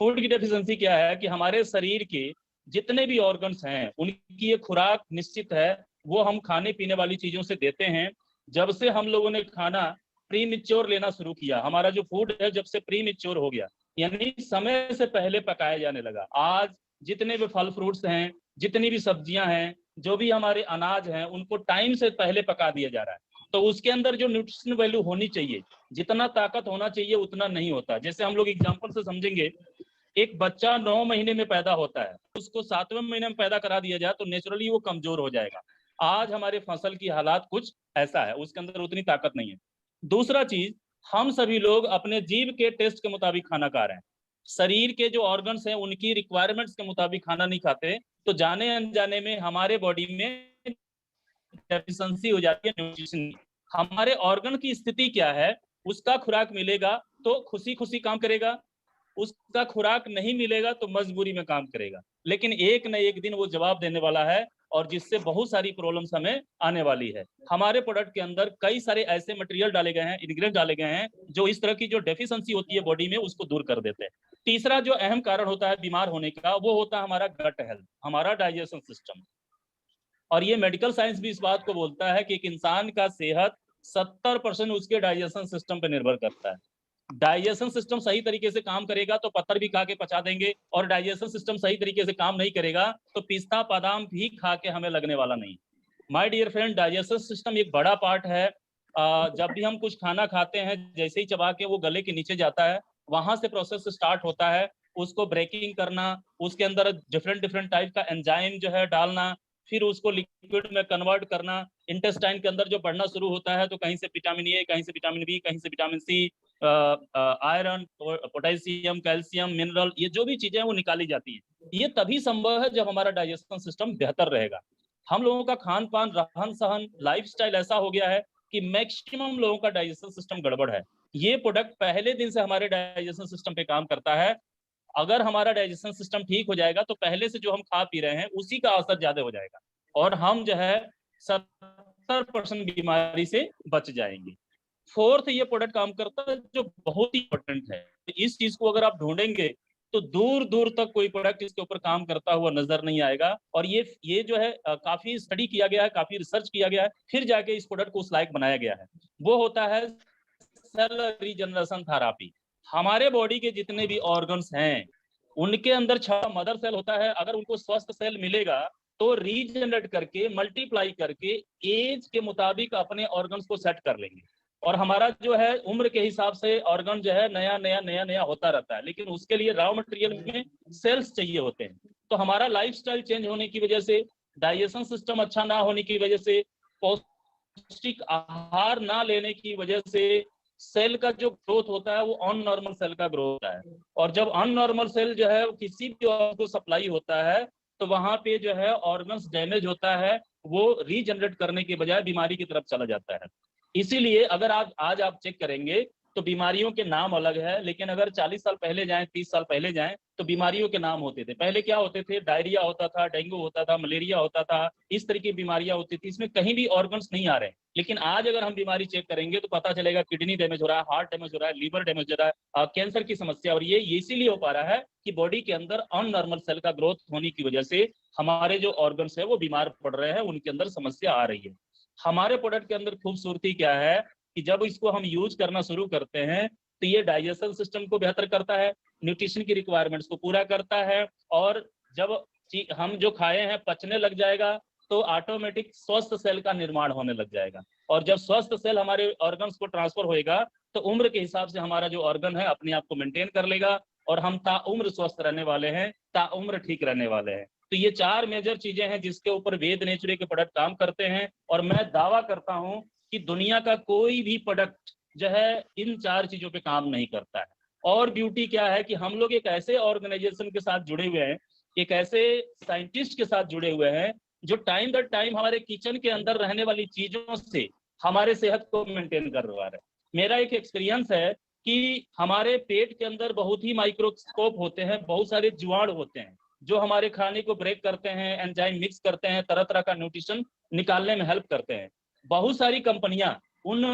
Speaker 4: फूड की डेफिशिएंसी क्या है कि हमारे शरीर के जितने भी ऑर्गन्स हैं उनकी एक खुराक निश्चित है, वो हम खाने पीने वाली चीजों से देते हैं। जब से हम लोगों ने खाना प्री मिच्योर लेना शुरू किया, हमारा जो फूड है जब से प्री मिच्योर हो गया, यानी समय से पहले पकाया जाने लगा, आज जितने भी फल फ्रूट्स हैं, जितनी भी सब्जियां हैं, जो भी हमारे अनाज हैं, उनको टाइम से पहले पका दिया जा रहा है। तो उसके अंदर जो न्यूट्रिशन वैल्यू होनी चाहिए, जितना ताकत होना चाहिए उतना नहीं होता। जैसे हम लोग एग्जाम्पल से समझेंगे, एक बच्चा 9 महीने में पैदा होता है, उसको 7वें महीने में पैदा करा दिया जाए तो नेचुरली वो कमजोर हो जाएगा। आज हमारे फसल की हालात कुछ ऐसा है, उसके अंदर उतनी ताकत नहीं है। दूसरा चीज, हम सभी लोग अपने जीव के टेस्ट के मुताबिक खाना खा रहे हैं, शरीर के जो ऑर्गन्स हैं उनकी रिक्वायरमेंट्स के मुताबिक खाना नहीं खाते, तो जाने अनजाने में हमारे बॉडी में डेफिशिएंसी हो जाती है न्यूट्रिशन। हमारे ऑर्गन की स्थिति क्या है, उसका खुराक मिलेगा तो खुशी खुशी काम करेगा, उसका खुराक नहीं मिलेगा तो मजबूरी में काम करेगा। लेकिन एक न एक दिन वो जवाब देने वाला है और जिससे बहुत सारी प्रॉब्लम्स हमें आने वाली है। हमारे प्रोडक्ट के अंदर कई सारे ऐसे मटेरियल डाले गए हैं, इंग्रेडिएंट डाले गए हैं जो इस तरह की जो डेफिशिएंसी होती है बॉडी में उसको दूर कर देते हैं। तीसरा जो अहम कारण होता है बीमार होने का वो होता है हमारा गट हेल्थ, हमारा डाइजेशन सिस्टम। और ये मेडिकल साइंस भी इस बात को बोलता है कि एक इंसान का सेहत 70% उसके डाइजेशन सिस्टम पे निर्भर करता है। डाइजेशन सिस्टम सही तरीके से काम करेगा तो पत्थर भी खा के पचा देंगे, और डाइजेशन सिस्टम सही तरीके से काम नहीं करेगा तो पिस्ता बादाम भी खा के हमें लगने वाला नहीं। My dear friend, digestion system एक बड़ा पार्ट है। जब भी हम कुछ खाना खाते हैं, जैसे ही चबा के वो गले के नीचे जाता है, वहां से प्रोसेस स्टार्ट होता है, उसको ब्रेकिंग करना, उसके अंदर डिफरेंट टाइप का एंजाइम जो है डालना, फिर उसको लिक्विड में कन्वर्ट करना, इंटेस्टाइन के अंदर जो बढ़ना शुरू होता है तो कहीं से विटामिन ए, कहीं से विटामिन बी, कहीं से vitamin C, iron, potassium, calcium, mineral, ये जो भी चीजें वो निकाली जाती है। ये तभी संभव है जब हमारा डाइजेशन सिस्टम बेहतर रहेगा। हम लोगों का खान पान, रहन सहन, लाइफस्टाइल ऐसा हो गया है कि मैक्सिमम लोगों का डाइजेशन सिस्टम गड़बड़ है। ये प्रोडक्ट पहले दिन से हमारे डाइजेशन सिस्टम पे काम करता है। अगर हमारा डाइजेशन सिस्टम ठीक हो जाएगा तो पहले से जो हम खा पी रहे हैं उसी का असर ज्यादा हो जाएगा और हम जो है 70% बीमारी से बच जाएंगे। फोर्थ, ये प्रोडक्ट काम करता है जो बहुत ही इंपॉर्टेंट है। इस चीज को अगर आप ढूंढेंगे तो दूर दूर तक कोई प्रोडक्ट इसके ऊपर काम करता हुआ नजर नहीं आएगा। और ये जो है काफी स्टडी किया गया है, काफी रिसर्च किया गया है, फिर जाके इस प्रोडक्ट को उस लायक बनाया गया है। वो होता है सेल रीजनरेशन थेरेपी। हमारे बॉडी के जितने भी ऑर्गन्स हैं उनके अंदर 6 मदर सेल होता है। अगर उनको स्वस्थ सेल मिलेगा तो रीजनरेट करके, मल्टीप्लाई करके एज के मुताबिक अपने ऑर्गन्स को सेट कर लेंगे। और हमारा जो है उम्र के हिसाब से ऑर्गन जो है नया नया होता रहता है, लेकिन उसके लिए रॉ मटेरियल में सेल्स चाहिए होते हैं। तो हमारा लाइफस्टाइल चेंज होने की वजह से, डाइजेशन सिस्टम अच्छा ना होने की वजह से, पौष्टिक आहार ना लेने की वजह से सेल का जो ग्रोथ होता है वो अननॉर्मल सेल का ग्रोथ होता है। और जब अननॉर्मल सेल जो है किसी भी ऑर्गन को सप्लाई होता है तो वहां पे जो है ऑर्गन्स डैमेज होता है, वो रीजनरेट करने के बजाय बीमारी की तरफ चला जाता है। इसीलिए अगर आज आप चेक करेंगे तो बीमारियों के नाम अलग है, लेकिन अगर 40 साल पहले जाएं, 30 साल पहले जाएं तो बीमारियों के नाम होते थे। पहले क्या होते थे? डायरिया होता था, डेंगू होता था, मलेरिया होता था, इस तरह की बीमारियां होती थी। इसमें कहीं भी ऑर्गन्स नहीं आ रहे हैं। लेकिन आज अगर हम बीमारी चेक करेंगे तो पता चलेगा किडनी डैमेज हो रहा है, हार्ट डैमेज हो रहा है, लीवर डैमेज हो रहा है, कैंसर की समस्या। और ये इसीलिए हो पा रहा है कि बॉडी के अंदर अननॉर्मल सेल का ग्रोथ होने की वजह से हमारे जो ऑर्गन्स है वो बीमार पड़ रहे हैं, उनके अंदर समस्या आ रही है। हमारे प्रोडक्ट के अंदर खूबसूरती क्या है कि जब इसको हम यूज करना शुरू करते हैं तो ये डाइजेशन सिस्टम को बेहतर करता है, न्यूट्रिशन की रिक्वायरमेंट्स को पूरा करता है, और जब हम जो खाए हैं पचने लग जाएगा तो ऑटोमेटिक स्वस्थ सेल का निर्माण होने लग जाएगा। और जब स्वस्थ सेल हमारे ऑर्गन्स को ट्रांसफर होएगा तो उम्र के हिसाब से हमारा जो ऑर्गन है अपने आप को मेंटेन कर लेगा और हम ताउम्र स्वस्थ रहने वाले हैं, ताउम्र ठीक रहने वाले हैं। तो ये 4 मेजर चीजें हैं जिसके ऊपर वेद नेचुरे के प्रोडक्ट काम करते हैं। और मैं दावा करता हूं कि दुनिया का कोई भी प्रोडक्ट जो है इन 4 चीजों पे काम नहीं करता है। और ब्यूटी क्या है कि हम लोग एक ऐसे ऑर्गेनाइजेशन के साथ जुड़े हुए हैं, एक ऐसे साइंटिस्ट के साथ जुड़े हुए हैं जो टाइम दर टाइम हमारे किचन के अंदर रहने वाली चीजों से हमारे सेहत को मेंटेन कर रहा है। मेरा एक एक्सपीरियंस है कि हमारे पेट के अंदर बहुत ही माइक्रोस्कोप होते हैं, बहुत सारे जीवाणु होते हैं जो हमारे खाने को ब्रेक करते हैं, एंजाइम मिक्स करते हैं, तरह तरह का न्यूट्रिशन निकालने में हेल्प करते हैं। बहुत सारी कंपनियां उन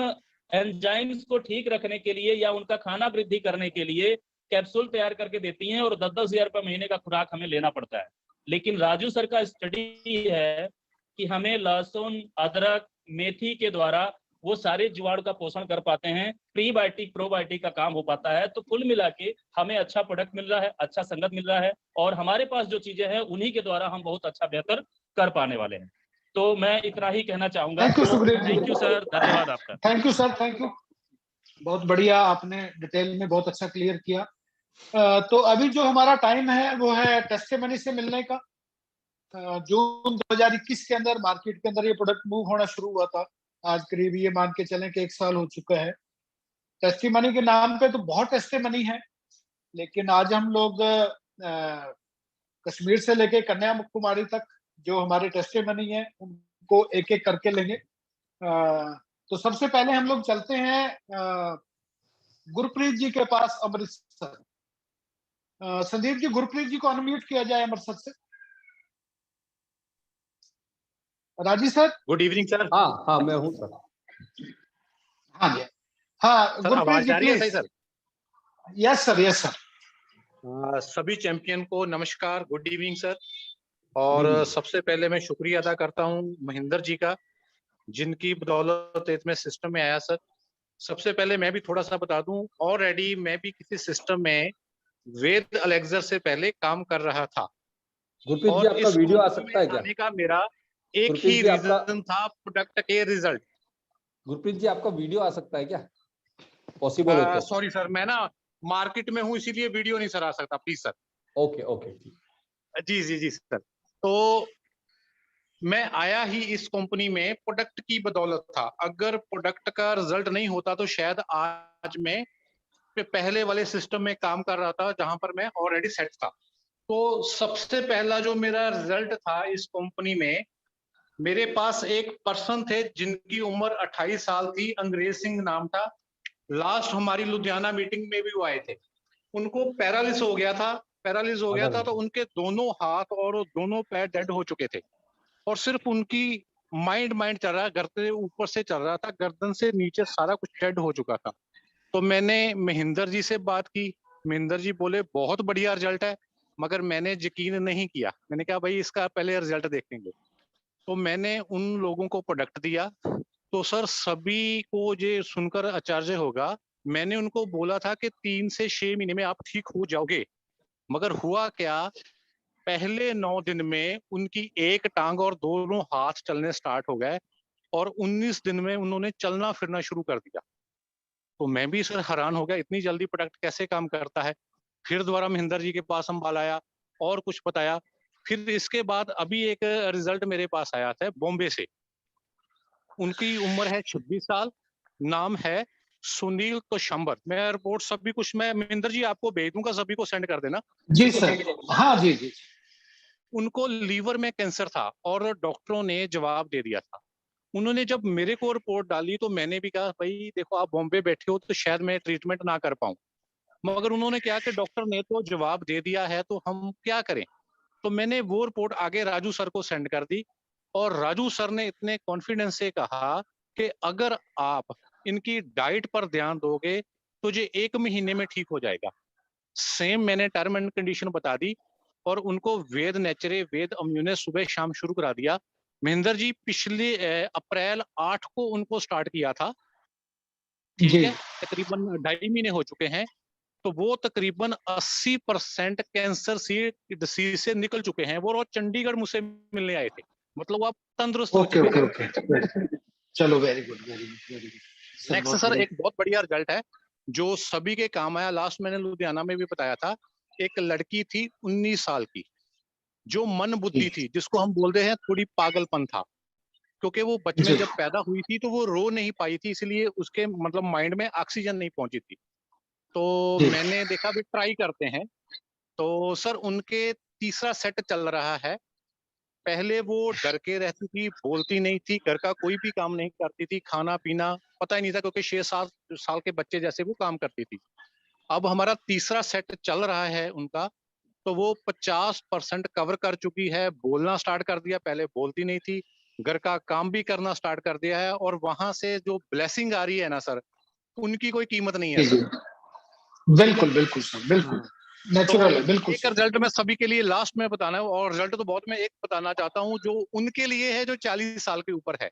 Speaker 4: एंजाइम्स को ठीक रखने के लिए या उनका खाना वृद्धि करने के लिए कैप्सूल तैयार करके देती हैं और 10-10 हजार रुपये महीने का खुराक हमें लेना पड़ता है। लेकिन राजू सर का स्टडी है कि हमें लहसुन, अदरक, मेथी के द्वारा वो सारे जीवाणु का पोषण कर पाते हैं, प्रीबायोटिक प्रोबायोटिक का काम हो पाता है। तो कुल मिला के हमें अच्छा प्रोडक्ट मिल रहा है, अच्छा संगत मिल रहा है, और हमारे पास जो चीजें हैं उन्हीं के द्वारा हम बहुत अच्छा बेहतर कर पाने वाले हैं। तो मैं इतना ही कहना चाहूंगा।
Speaker 1: Thank you Sukhdev ji.
Speaker 4: Thank you sir, धन्यवाद आपका।
Speaker 1: Thank you sir, thank you. बहुत बढ़िया, आपने डिटेल में बहुत अच्छा क्लियर किया। तो अभी जो हमारा टाइम है वो है टेस्टिमनी से मिलने का। जून 2021 के अंदर मार्केट के अंदर ये प्रोडक्ट मूव होना शुरू हुआ था। आज करीब ये मान के चलें कि 1 साल हो चुका है। टेस्टिमनी के नाम पे तो बहुत टेस्टिमनी है, लेकिन आज हम लोग कश्मीर से लेके कन्याकुमारी तक जो हमारे टेस्टिमनी है उनको एक एक करके लेंगे। तो सबसे पहले हम लोग चलते हैं गुरप्रीत जी के पास, अमृतसर। संदीप जी, गुरप्रीत जी को अनम्यूट किया जाए अमृतसर से। राजी सर।
Speaker 5: Good evening sir.
Speaker 2: हाँ मैं हूँ सर।
Speaker 1: हाँ जी, हाँ
Speaker 5: सर,
Speaker 1: गुरप्रीत
Speaker 5: आवाज
Speaker 1: जी
Speaker 5: आ रही है
Speaker 1: प्लीज।
Speaker 5: सही sir?
Speaker 1: Yes sir, yes sir.
Speaker 5: सभी चैंपियन को नमस्कार, गुड इवनिंग सर। और सबसे पहले मैं शुक्रिया अदा करता हूं महेंद्र जी का, जिनकी बदौलत इसमें सिस्टम में आया सर। सबसे पहले मैं भी थोड़ा सा बता दूं, ऑलरेडी मैं भी किसी सिस्टम में वेद एलेक्सर से पहले काम कर रहा था।
Speaker 2: गुरप्रीत जी,
Speaker 5: और
Speaker 2: आपका
Speaker 5: इस
Speaker 2: वीडियो आ
Speaker 5: कंपनी
Speaker 2: सकता है
Speaker 5: में
Speaker 2: क्या?
Speaker 5: आने का मेरा एक
Speaker 2: गुरप्रीत
Speaker 5: ही
Speaker 2: जी, आपका
Speaker 5: रीजन था, प्रोडक्ट के रिजल्ट।
Speaker 2: गुरप्रीत जी, आपका वीडियो आ सकता है क्या, पॉसिबल हो तो?
Speaker 5: सॉरी सर, मैं ना मार्केट में हूँ इसीलिए वीडियो नहीं सर आ सकता, प्लीज सर।
Speaker 2: ओके ओके,
Speaker 5: जी जी जी सर। तो मैं आया ही इस कंपनी में प्रोडक्ट की बदौलत था। अगर प्रोडक्ट का रिजल्ट नहीं होता तो शायद आज मैं पहले वाले सिस्टम में काम कर रहा था जहां पर मैं ऑलरेडी सेट था। तो सबसे पहला जो मेरा रिजल्ट था इस कंपनी में, मेरे पास एक पर्सन थे जिनकी उम्र 28 साल थी, अंग्रेज सिंह नाम था। लास्ट हमारी लुधियाना मीटिंग में भी वो आए थे। उनको पैरालिस हो गया था। पैरालिस हो गया था तो उनके दोनों हाथ और दोनों पैर डेड हो चुके थे, और सिर्फ उनकी माइंड चल रहा है, गर्दन से ऊपर से चल रहा था, गर्दन से नीचे सारा कुछ डेड हो चुका था। तो मैंने महेंद्र जी से बात की। महेंद्र जी बोले बहुत बढ़िया रिजल्ट है, मगर मैंने यकीन नहीं किया। मैंने कहा भाई इसका पहले रिजल्ट देखेंगे। तो मैंने उन लोगों को प्रोडक्ट दिया। तो सर सभी को ये सुनकर आश्चर्य होगा, मैंने उनको बोला था कि 3 से 6 महीने में आप ठीक हो जाओगे, मगर हुआ क्या, पहले 9 दिन में उनकी एक टांग और दोनों हाथ चलने स्टार्ट हो गए, और 19 दिन में उन्होंने चलना फिरना शुरू कर दिया। तो मैं भी सर हैरान हो गया, इतनी जल्दी प्रोडक्ट कैसे काम करता है। फिर दोबारा महेंद्र जी के पास हम बाल आया और कुछ बताया। फिर इसके बाद अभी एक रिजल्ट मेरे पास आया था बॉम्बे से। उनकी उम्र है 26 साल, नाम है सुनील तोशंबर। मैं रिपोर्ट सभी कुछ मैं महेंद्र जी आपको भेज दूंगा, सभी को सेंड कर देना।
Speaker 1: जी सर, हाँ जी जी।
Speaker 5: उनको लीवर में कैंसर था और डॉक्टरों ने जवाब दे दिया था। उन्होंने जब मेरे को रिपोर्ट डाली तो मैंने भी कहा भाई देखो आप बॉम्बे बैठे हो तो शायद मैं ट्रीटमेंट ना कर पाऊं, मगर उन्होंने क्या कि डॉक्टर ने तो जवाब दे दिया है तो हम क्या करें। तो मैंने वो रिपोर्ट आगे राजू सर को सेंड कर दी और राजू सर ने इतने कॉन्फिडेंस से कहा कि अगर आप इनकी डाइट पर ध्यान दोगे तो ये 1 महीने में ठीक हो जाएगा। सेम मैंने टर्म एंड कंडीशन बता दी और उनको वेद नेचरे वेद इम्यूने सुबह शाम शुरू करा दिया। महेंद्र जी पिछले अप्रैल 8 को उनको स्टार्ट किया था, ठीक
Speaker 1: जी।
Speaker 5: है, तकरीबन 2.5 महीने हो चुके हैं। तो वो तकरीबन 80% कैंसर डिसीज से निकल चुके हैं। वो रोज चंडीगढ़ मुझसे मिलने आए थे, मतलब वो आप तंदुरुस्त हो
Speaker 1: ओके
Speaker 5: चुके
Speaker 1: ओके
Speaker 5: हैं।
Speaker 1: ओके, चलो very good very good very good.
Speaker 5: Next sir एक बहुत बढ़िया रिजल्ट है जो सभी के काम आया। लास्ट मैंने लुधियाना में भी बताया था, एक लड़की थी 19 साल की, जो मन बुद्धि थी, जिसको हम बोलते हैं थोड़ी पागलपन था, क्योंकि वो बचपन में जब पैदा हुई थी तो वो रो नहीं पाई थी, इसलिए उसके मतलब माइंड में ऑक्सीजन नहीं पहुंची थी। तो मैंने देखा भी ट्राई करते हैं। तो सर उनके तीसरा सेट चल रहा है। पहले वो डर के रहती थी, बोलती नहीं थी, घर का कोई भी काम नहीं करती थी, खाना पीना पता ही नहीं था, क्योंकि 6-7 साल के बच्चे जैसे वो काम करती थी। अब हमारा तीसरा सेट चल रहा है उनका, तो वो 50% कवर कर चुकी है, बोलना स्टार्ट कर दिया, पहले बोलती नहीं थी, घर का काम भी करना स्टार्ट कर दिया है, और वहां से जो ब्लेसिंग आ रही है ना सर, उनकी कोई कीमत नहीं है सर।
Speaker 1: बिल्कुल बिल्कुल सर, बिल्कुल नेचुरल है,
Speaker 5: तो
Speaker 1: बिल्कुल
Speaker 5: एक रिजल्ट मैं सभी के लिए लास्ट में बताना है, और रिजल्ट तो बहुत मैं एक बताना चाहता हूँ जो उनके लिए है जो 40 साल के ऊपर है।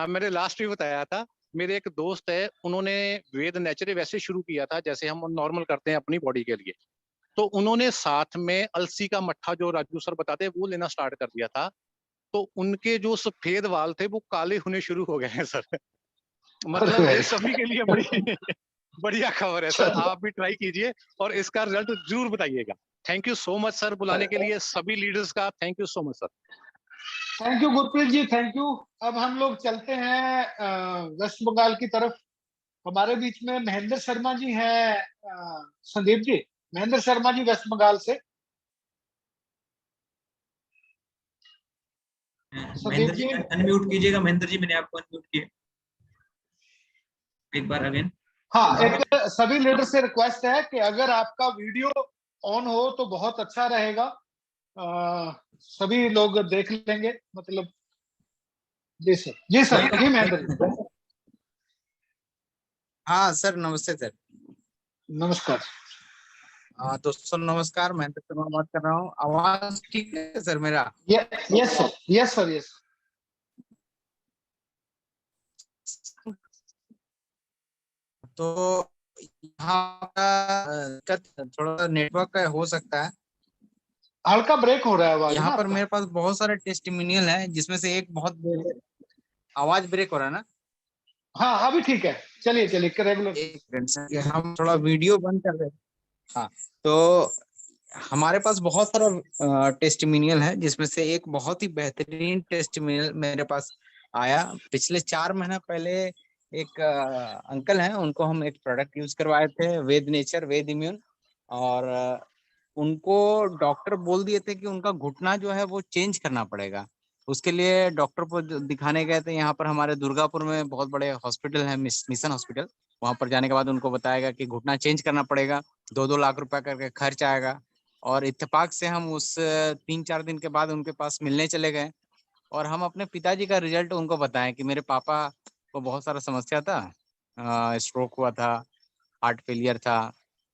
Speaker 5: मैंने लास्ट भी बताया था, मेरे एक दोस्त है, उन्होंने वेद नेचरे वैसे शुरू किया था जैसे हम नॉर्मल करते हैं अपनी बॉडी के लिए। तो उन्होंने साथ में अलसी का मट्ठा जो राजू सर बताते हैं वो लेना स्टार्ट कर दिया था। तो उनके जो सफेद वाल थे वो काले होने शुरू हो गए हैं सर। मतलब ये सभी के लिए बड़ी बढ़िया खबर है सर, आप भी ट्राई कीजिए और इसका रिजल्ट जरूर बताइएगा। Thank you so much sir बुलाने के लिए, सभी लीडर्स का thank you so much sir.
Speaker 1: Thank you Gurpreet ji, thank you. अब हम लोग चलते हैं वेस्ट बंगाल की तरफ। हमारे बीच में महेंद्र शर्मा जी हैं। संदीप जी, महेंद्र शर्मा जी वेस्ट बंगाल से। संदीप
Speaker 3: महेंद्र जी
Speaker 1: जी,
Speaker 3: अनम्यूट कीजिएगा। महेंद्र जी मैंने आपको अनम्यूट किया एक बार अगेन।
Speaker 1: हाँ, एक सभी लीडर से रिक्वेस्ट है कि अगर आपका वीडियो ऑन हो तो बहुत अच्छा रहेगा। सभी लोग देख लेंगे, मतलब। जी सर, जी सर, जी महेंद्र जी।
Speaker 6: हाँ सर, नमस्ते सर।
Speaker 1: नमस्कार।
Speaker 6: दोस्तों नमस्कार, मैं शर्मा बात कर रहा हूँ। आवाज ठीक है सर मेरा?
Speaker 1: Yes sir, yes sir, yes.
Speaker 6: तो यहाँ का थोड़ा नेटवर्क का हो सकता है,
Speaker 1: हल्का ब्रेक हो रहा है आवाज
Speaker 6: यहाँ
Speaker 1: ना
Speaker 6: पर
Speaker 1: आपका।
Speaker 6: मेरे पास बहुत सारे टेस्टिमोनियल है, जिसमें से एक बहुत आवाज ब्रेक हो रहा है ना।
Speaker 1: हाँ, अभी ठीक है। चलिए चलिए, रेगुलर।
Speaker 6: एक मिनट सर, हम थोड़ा वीडियो बंद कर रहे हैं। हाँ, तो हमारे पास बहुत सारा टेस्टिमोनियल है, जिसमें से एक बहुत ही बेहतरीन टेस्टिमोनियल मेरे पास आया पिछले 4 महीना पहले। एक अंकल हैं, उनको हम एक प्रोडक्ट यूज करवाए थे, वेद नेचर वेद इम्यून, और उनको डॉक्टर बोल दिए थे कि उनका घुटना जो है वो चेंज करना पड़ेगा। उसके लिए डॉक्टर को दिखाने गए थे। यहाँ पर हमारे दुर्गापुर में बहुत बड़े हॉस्पिटल है, मिशन हॉस्पिटल। वहां पर जाने के बाद उनको बताएगा कि घुटना चेंज करना पड़ेगा, 2-2 लाख रुपए करके खर्च आएगा। और इत्तेफाक से हम उस 3-4 दिन के बाद उनके पास मिलने चले गए, और हम अपने पिताजी का रिजल्ट उनको बताएं कि मेरे पापा को बहुत सारा समस्या था, स्ट्रोक हुआ था, हार्ट फेलियर था,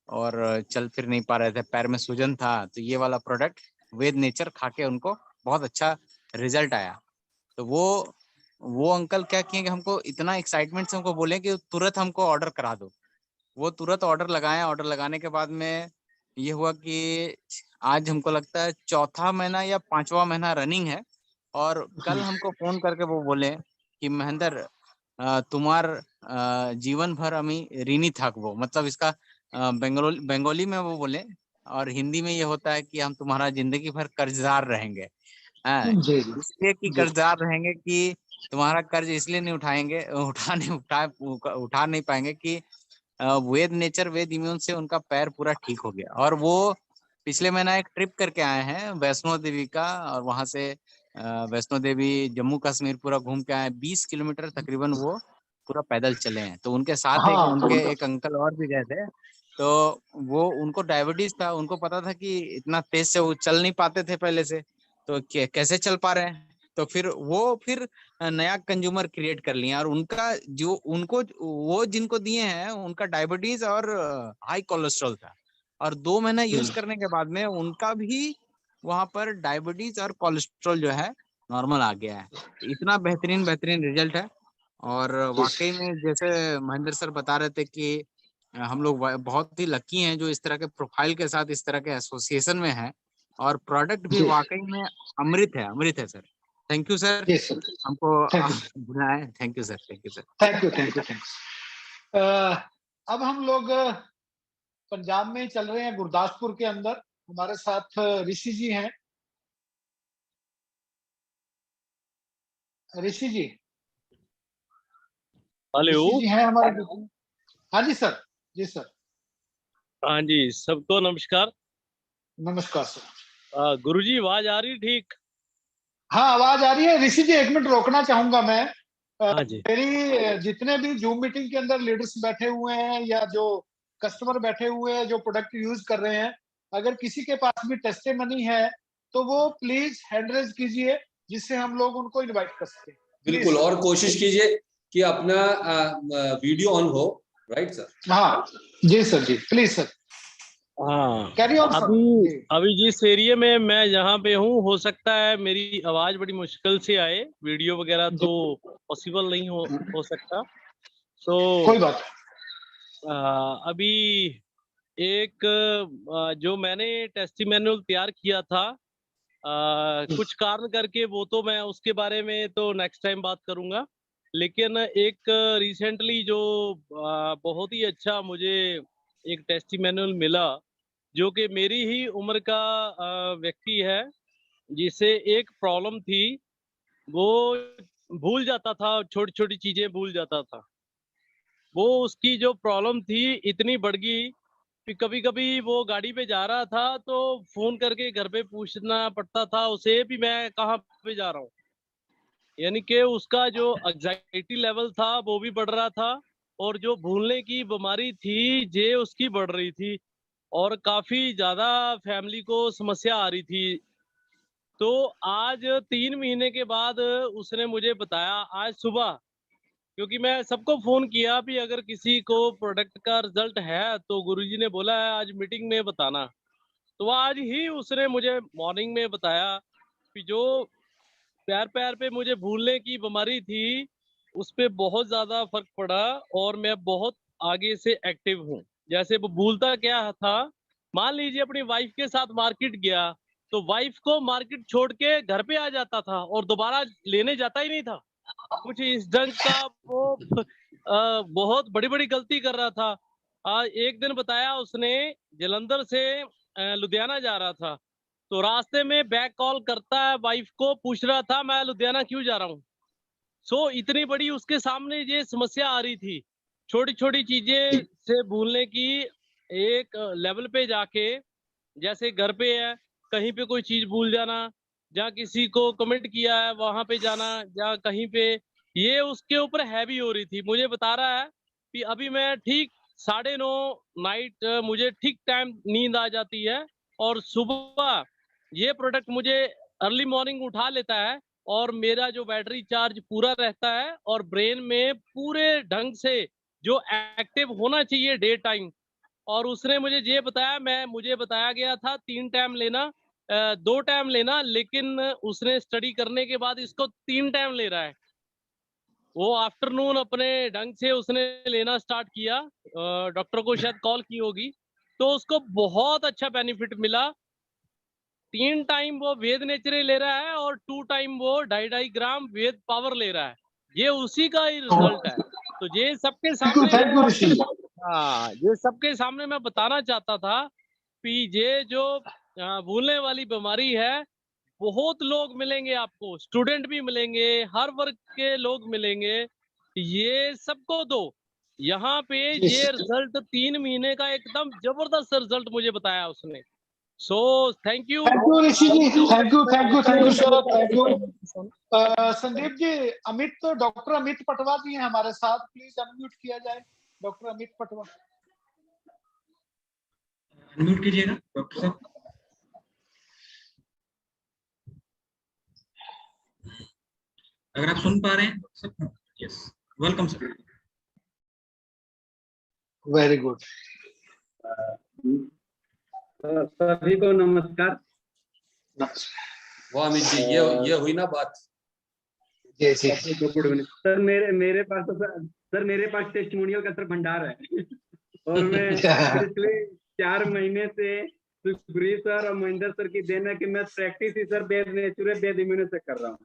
Speaker 6: और चल फिर नहीं पा रहे थे, पैर में सूजन था। तो ये वाला प्रोडक्ट वेद नेचर खा के उनको बहुत अच्छा रिजल्ट आया। तो वो अंकल क्या किए कि हमको इतना एक्साइटमेंट से हमको बोले कि तुरंत हमको ऑर्डर करा दो। वो तुरंत ऑर्डर लगाए। ऑर्डर लगाने के बाद में ये हुआ कि आज हमको लगता है 4था महीना या 5वां महीना रनिंग है। और कल हमको फोन करके वो बोले कि महेंद्र, तुम्हार जीवन भर अमी ऋणी थाकबो। मतलब इसका बंगाली में वो बोले, और हिंदी में ये होता है कि हम तुम्हारा जिंदगी भर कर्जदार रहेंगे। हाँ,
Speaker 1: जी जी
Speaker 6: इसलिए कि
Speaker 1: जी
Speaker 6: कर्जदार रहेंगे कि तुम्हारा कर्ज इसलिए नहीं उठाएंगे, उठा नहीं पाएंगे कि वेद नेचर, वेद इम्यून से उनका पैर पूरा ठीक हो गया। और वो पिछले महीना एक ट्रिप करके आए हैं वैष्णो देवी का, और वहां से वैष्णो देवी जम्मू कश्मीर पूरा घूम के आए। 20 किलोमीटर तकरीबन वो पूरा पैदल चले हैं। तो उनके साथ
Speaker 1: हाँ
Speaker 6: उनके एक अंकल और भी गए थे। तो वो, उनको डायबिटीज था, उनको पता था कि इतना तेज से वो चल नहीं पाते थे पहले से, तो कैसे चल पा रहे हैं। तो फिर नया कंज्यूमर क्रिएट कर लिया, और उनका जो उनको वो जिनको दिए हैं उनका डायबिटीज और हाई कोलेस्ट्रॉल था, और 2 महीना यूज करने के बाद में उनका भी वहां पर डायबिटीज और कोलेस्ट्रॉल जो है नॉर्मल आ गया है। इतना बेहतरीन बेहतरीन रिजल्ट है। और वाकई में जैसे महेंद्र सर बता रहे थे कि हम लोग बहुत ही लकी हैं जो इस तरह के प्रोफाइल के साथ इस तरह के एसोसिएशन में है, और प्रोडक्ट भी
Speaker 1: जी
Speaker 6: वाकई में अमृत है सर। थैंक यू सर,
Speaker 1: जी सर,
Speaker 6: हमको
Speaker 1: थैंक यू
Speaker 6: बुलाए। Thank you sir, thank you sir.
Speaker 1: Thank you thank you thanks. अब हम लोग पंजाब में ही चल रहे हैं, गुरदासपुर के अंदर। हमारे साथ ऋषि जी हैं। ऋषि जी,
Speaker 7: हेलो।
Speaker 1: ऋषि जी हैं हमारे बीच में। हाँ जी सर, जी सर,
Speaker 7: हाँ जी, सबको नमस्कार।
Speaker 1: नमस्कार सर।
Speaker 7: गुरुजी आवाज आ रही ठीक?
Speaker 1: हाँ, आवाज आ रही है। ऋषि जी, 1 मिनट रोकना चाहूंगा मैं।
Speaker 7: हाँ जी।
Speaker 1: मेरी जितने भी जूम मीटिंग के अंदर लीडर्स बैठे हुए हैं या जो कस्टमर बैठे हुए हैं जो प्रोडक्ट यूज कर रहे हैं, अगर किसी के पास भी टेस्टिमनी है तो वो प्लीज हैंड रेज कीजिए, जिससे हम लोग उनको इनवाइट कर सकें।
Speaker 2: बिल्कुल, और कोशिश कीजिए कि अपना वीडियो ऑन हो। Right sir?
Speaker 1: हाँ जी सर, जी प्लीज सर,
Speaker 7: हाँ,
Speaker 1: कैरी ऑन सर। जी
Speaker 7: अभी जिस एरिया में मैं यहाँ पे हूँ, हो सकता है मेरी आवाज बड़ी मुश्किल से आए, वीडियो वगैरह तो पॉसिबल नहीं हो सकता। सो
Speaker 1: कोई बात
Speaker 7: अभी एक जो मैंने टेस्टिमोनियल तैयार किया था, कुछ कारण करके, वो तो मैं उसके बारे में तो नेक्स्ट टाइम बात करूंगा। लेकिन एक रिसेंटली जो बहुत ही अच्छा मुझे एक टेस्टिमोनियल मिला, जो कि मेरी ही उम्र का व्यक्ति है, जिसे एक प्रॉब्लम थी, वो भूल जाता था, छोटी छोटी चीजें भूल जाता था। वो उसकी जो प्रॉब्लम थी इतनी बढ़ गई कि कभी कभी वो गाड़ी पे जा रहा था तो फोन करके घर पे पूछना पड़ता था उसे भी मैं कहाँ पे जा रहा हूँ। यानी कि उसका जो एंजाइटी लेवल था वो भी बढ़ रहा था, और जो भूलने की बीमारी थी ये उसकी बढ़ रही थी, और काफी ज्यादा फैमिली को समस्या आ रही थी। तो आज 3 महीने के बाद उसने मुझे बताया आज सुबह, क्योंकि मैं सबको फोन किया भी अगर किसी को प्रोडक्ट का रिजल्ट है तो गुरुजी ने बोला है आज मीटिंग में बताना। तो आज ही उसने मुझे मॉर्निंग में बताया कि जो पैर पैर पे मुझे भूलने की बीमारी थी उस पे बहुत ज्यादा फर्क पड़ा, और मैं बहुत आगे से एक्टिव हूँ। जैसे वो भूलता क्या था, मान लीजिए अपनी वाइफ के साथ मार्केट गया तो वाइफ को मार्केट छोड़ के घर पे आ जाता था और दोबारा लेने जाता ही नहीं था। कुछ इस ढंग का वो बहुत बड़ी बड़ी गलती कर रहा था। एक दिन बताया उसने, जलंधर से लुधियाना जा रहा था, तो रास्ते में बैक कॉल करता है वाइफ को, पूछ रहा था मैं लुधियाना क्यों जा रहा हूँ। सो इतनी बड़ी उसके सामने ये समस्या आ रही थी, छोटी छोटी चीजें से भूलने की। एक लेवल पे जाके, जैसे घर पे है, कहीं पे कोई चीज भूल जाना, जहाँ किसी को कमेंट किया है वहां पे जाना, या कहीं पे, ये उसके ऊपर हैवी हो रही थी। मुझे बता रहा है कि अभी मैं ठीक 9:30 नाइट मुझे ठीक टाइम नींद आ जाती है, और सुबह ये प्रोडक्ट मुझे अर्ली मॉर्निंग उठा लेता है, और मेरा जो बैटरी चार्ज पूरा रहता है, और ब्रेन में पूरे ढंग से जो एक्टिव होना चाहिए डे टाइम। और उसने मुझे ये बताया, मुझे बताया गया था 3 टाइम लेना, 2 टाइम लेना, लेकिन उसने स्टडी करने के बाद इसको 3 टाइम ले रहा है। वो आफ्टरनून अपने ढंग से उसने लेना स्टार्ट किया, डॉक्टर को शायद कॉल की होगी, तो उसको बहुत अच्छा बेनिफिट मिला। 3 टाइम वो वेद नेचरे ले रहा है, और 2 टाइम वो 2.5 ग्राम वेद पावर ले रहा है। ये उसी का ही रिजल्ट है। तो ये सबके सामने
Speaker 1: थैंक यू ऋषि।
Speaker 7: हाँ, ये सबके सामने मैं बताना चाहता था ये जो भूलने वाली बीमारी है, बहुत लोग मिलेंगे आपको, स्टूडेंट भी मिलेंगे, हर वर्ग के लोग मिलेंगे, ये सबको दो। यहाँ पे
Speaker 1: जी
Speaker 7: ये
Speaker 1: सर।
Speaker 7: रिजल्ट 3 महीने का एकदम जबरदस्त रिजल्ट मुझे बताया उसने। So thank you
Speaker 1: Rishi ji, thank you sir, thank you. Sandeep ji, doctor Amit Patwa ji हैं हमारे साथ, प्लीज अनम्यूट किया जाए डॉक्टर अमित पटवा।
Speaker 3: अनम्यूट कीजिएगा डॉक्टर साहब। अगर आप सुन पा रहे हैं सब, yes, welcome sir.
Speaker 1: Very good.
Speaker 8: सभी को नमस्कार।
Speaker 2: वाह अमित जी, ये हुई ना बात।
Speaker 1: जी जी।
Speaker 8: Good evening sir. मेरे पास तो सर मेरे पास टेस्टिमोनियल का सर भंडार है और मैं पिछले 4 महीने से सुब्रीत सर और महेंद्र सर की देन है कि मैं प्रैक्टिस ही सर वेद नेचुरल वेद इम्यूनो से कर रहा हूँ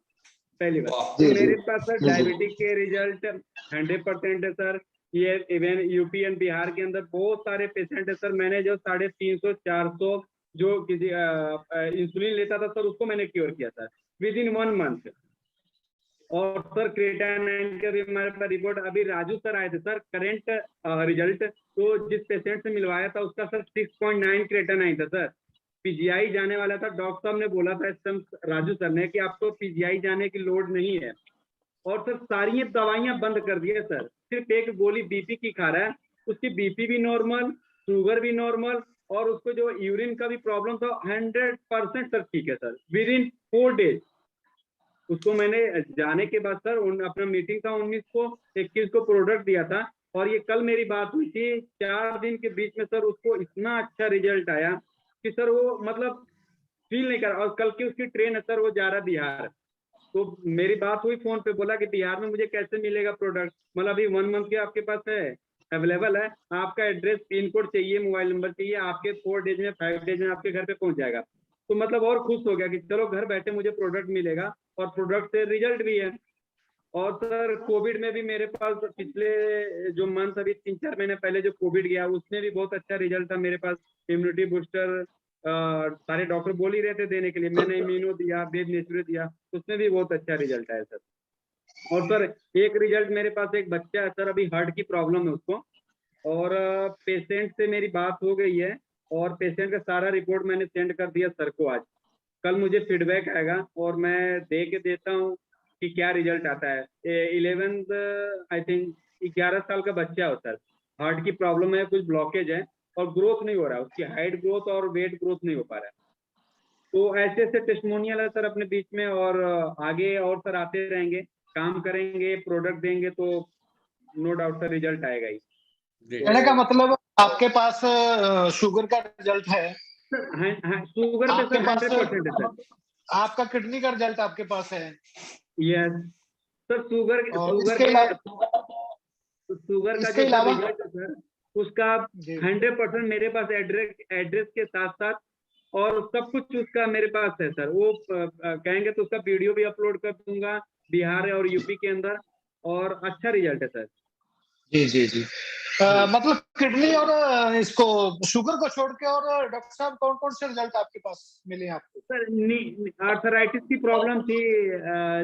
Speaker 8: पहली बार।
Speaker 1: जी,
Speaker 8: तो
Speaker 1: जी,
Speaker 8: मेरे पास सर
Speaker 1: जी, जी।
Speaker 8: डायबिटिक के रिजल्ट 100% है सर। ये इवन यूपी एंड बिहार के अंदर बहुत सारे पेशेंट है सर। मैंने जो 350 400 जो किसी इंसुलिन लेता था सर, उसको मैंने क्योर किया सर विद इन 1 मंथ। और सर क्रेटाइनिन के भी हमारे पास रिपोर्ट अभी राजू सर आए थे सर, करंट रिजल्ट तो जिस पेशेंट से मिलवाया था उसका सर 6.9 क्रेटाइनिन था सर। पीजीआई जाने वाला था, डॉक्टर साहब ने बोला था इस टाइम राजू सर ने कि आपको पीजीआई जाने की लोड नहीं है। और सर सारी दवाइयां बंद कर दी है सर, सिर्फ एक गोली बीपी की खा रहा है, उसकी बीपी भी नॉर्मल, शुगर भी नॉर्मल, और उसको जो यूरिन का भी प्रॉब्लम था 100% सर ठीक है सर विद इन 4 डेज। उसको मैंने जाने के बाद सर अपना मीटिंग था 19 को 21 को प्रोडक्ट दिया था, और ये कल मेरी बात हुई थी 4 दिन के बीच में सर उसको इतना अच्छा रिजल्ट आया कि सर वो मतलब फील नहीं कर। और कल की उसकी ट्रेन है सर, वो जा रहा बिहार। तो मेरी बात हुई फोन पे, बोला कि बिहार में मुझे कैसे मिलेगा प्रोडक्ट, मतलब अभी 1 मंथ के आपके पास है अवेलेबल है, आपका एड्रेस पिन कोड चाहिए, मोबाइल नंबर चाहिए, आपके 4 डेज में 5 डेज में आपके घर पे पहुंच जाएगा। तो मतलब और खुश हो गया कि चलो घर बैठे मुझे प्रोडक्ट मिलेगा और प्रोडक्ट से रिजल्ट भी है। और सर कोविड में भी मेरे पास पिछले जो मंथ अभी 3-4 महीने पहले जो कोविड गया उसमें भी बहुत अच्छा रिजल्ट था मेरे पास। इम्यूनिटी बूस्टर सारे डॉक्टर बोल ही रहे थे देने के लिए, मैंने इम्यूनो दिया, वेद नेचुरल दिया, उसमें भी बहुत अच्छा रिजल्ट आया सर। और सर एक रिजल्ट मेरे पास एक बच्चा है सर, अभी हार्ट की प्रॉब्लम है उसको, और पेशेंट से मेरी बात हो गई है और पेशेंट का सारा रिपोर्ट मैंने सेंड कर दिया सर को। आज कल मुझे फीडबैक आएगा और मैं दे के देता हूँ कि क्या रिजल्ट आता है। 11th आई थिंक 11 साल का बच्चा हो सर, हार्ट की प्रॉब्लम है, कुछ ब्लॉकेज है और ग्रोथ नहीं हो रहा है, उसकी हाइट ग्रोथ और वेट ग्रोथ नहीं हो पा रहा है। तो ऐसे ऐसे टेस्टिमोनियल है सर अपने बीच में, और आगे और सर आते रहेंगे, काम करेंगे, प्रोडक्ट देंगे तो नो डाउट सर रिजल्ट आएगा ही।
Speaker 1: कहने का मतलब आपके पास शुगर का रिजल्ट है
Speaker 8: सर हाँ, शुगर पे
Speaker 1: आपके
Speaker 8: सर
Speaker 1: पास,
Speaker 8: 100% है सर।
Speaker 1: आपका किडनी का रिजल्ट आपके पास है।
Speaker 8: यस सर, शुगर
Speaker 1: और
Speaker 8: शुगर
Speaker 1: इसके
Speaker 8: का
Speaker 1: अलावा
Speaker 8: जो सर
Speaker 1: अलावा
Speaker 8: रिजल्ट है सर उसका 100% मेरे पास एड्रेस के साथ साथ और सब कुछ उसका मेरे पास है सर। वो कहेंगे तो उसका वीडियो भी अपलोड कर दूंगा बिहार और यूपी के अंदर, और अच्छा रिजल्ट है सर।
Speaker 1: जी जी जी। मतलब किडनी और इसको शुगर को छोड़ के और डॉक्टर साहब कौन कौन से रिजल्ट आपके पास मिले आपको?
Speaker 8: सर आर्थराइटिस की प्रॉब्लम थी,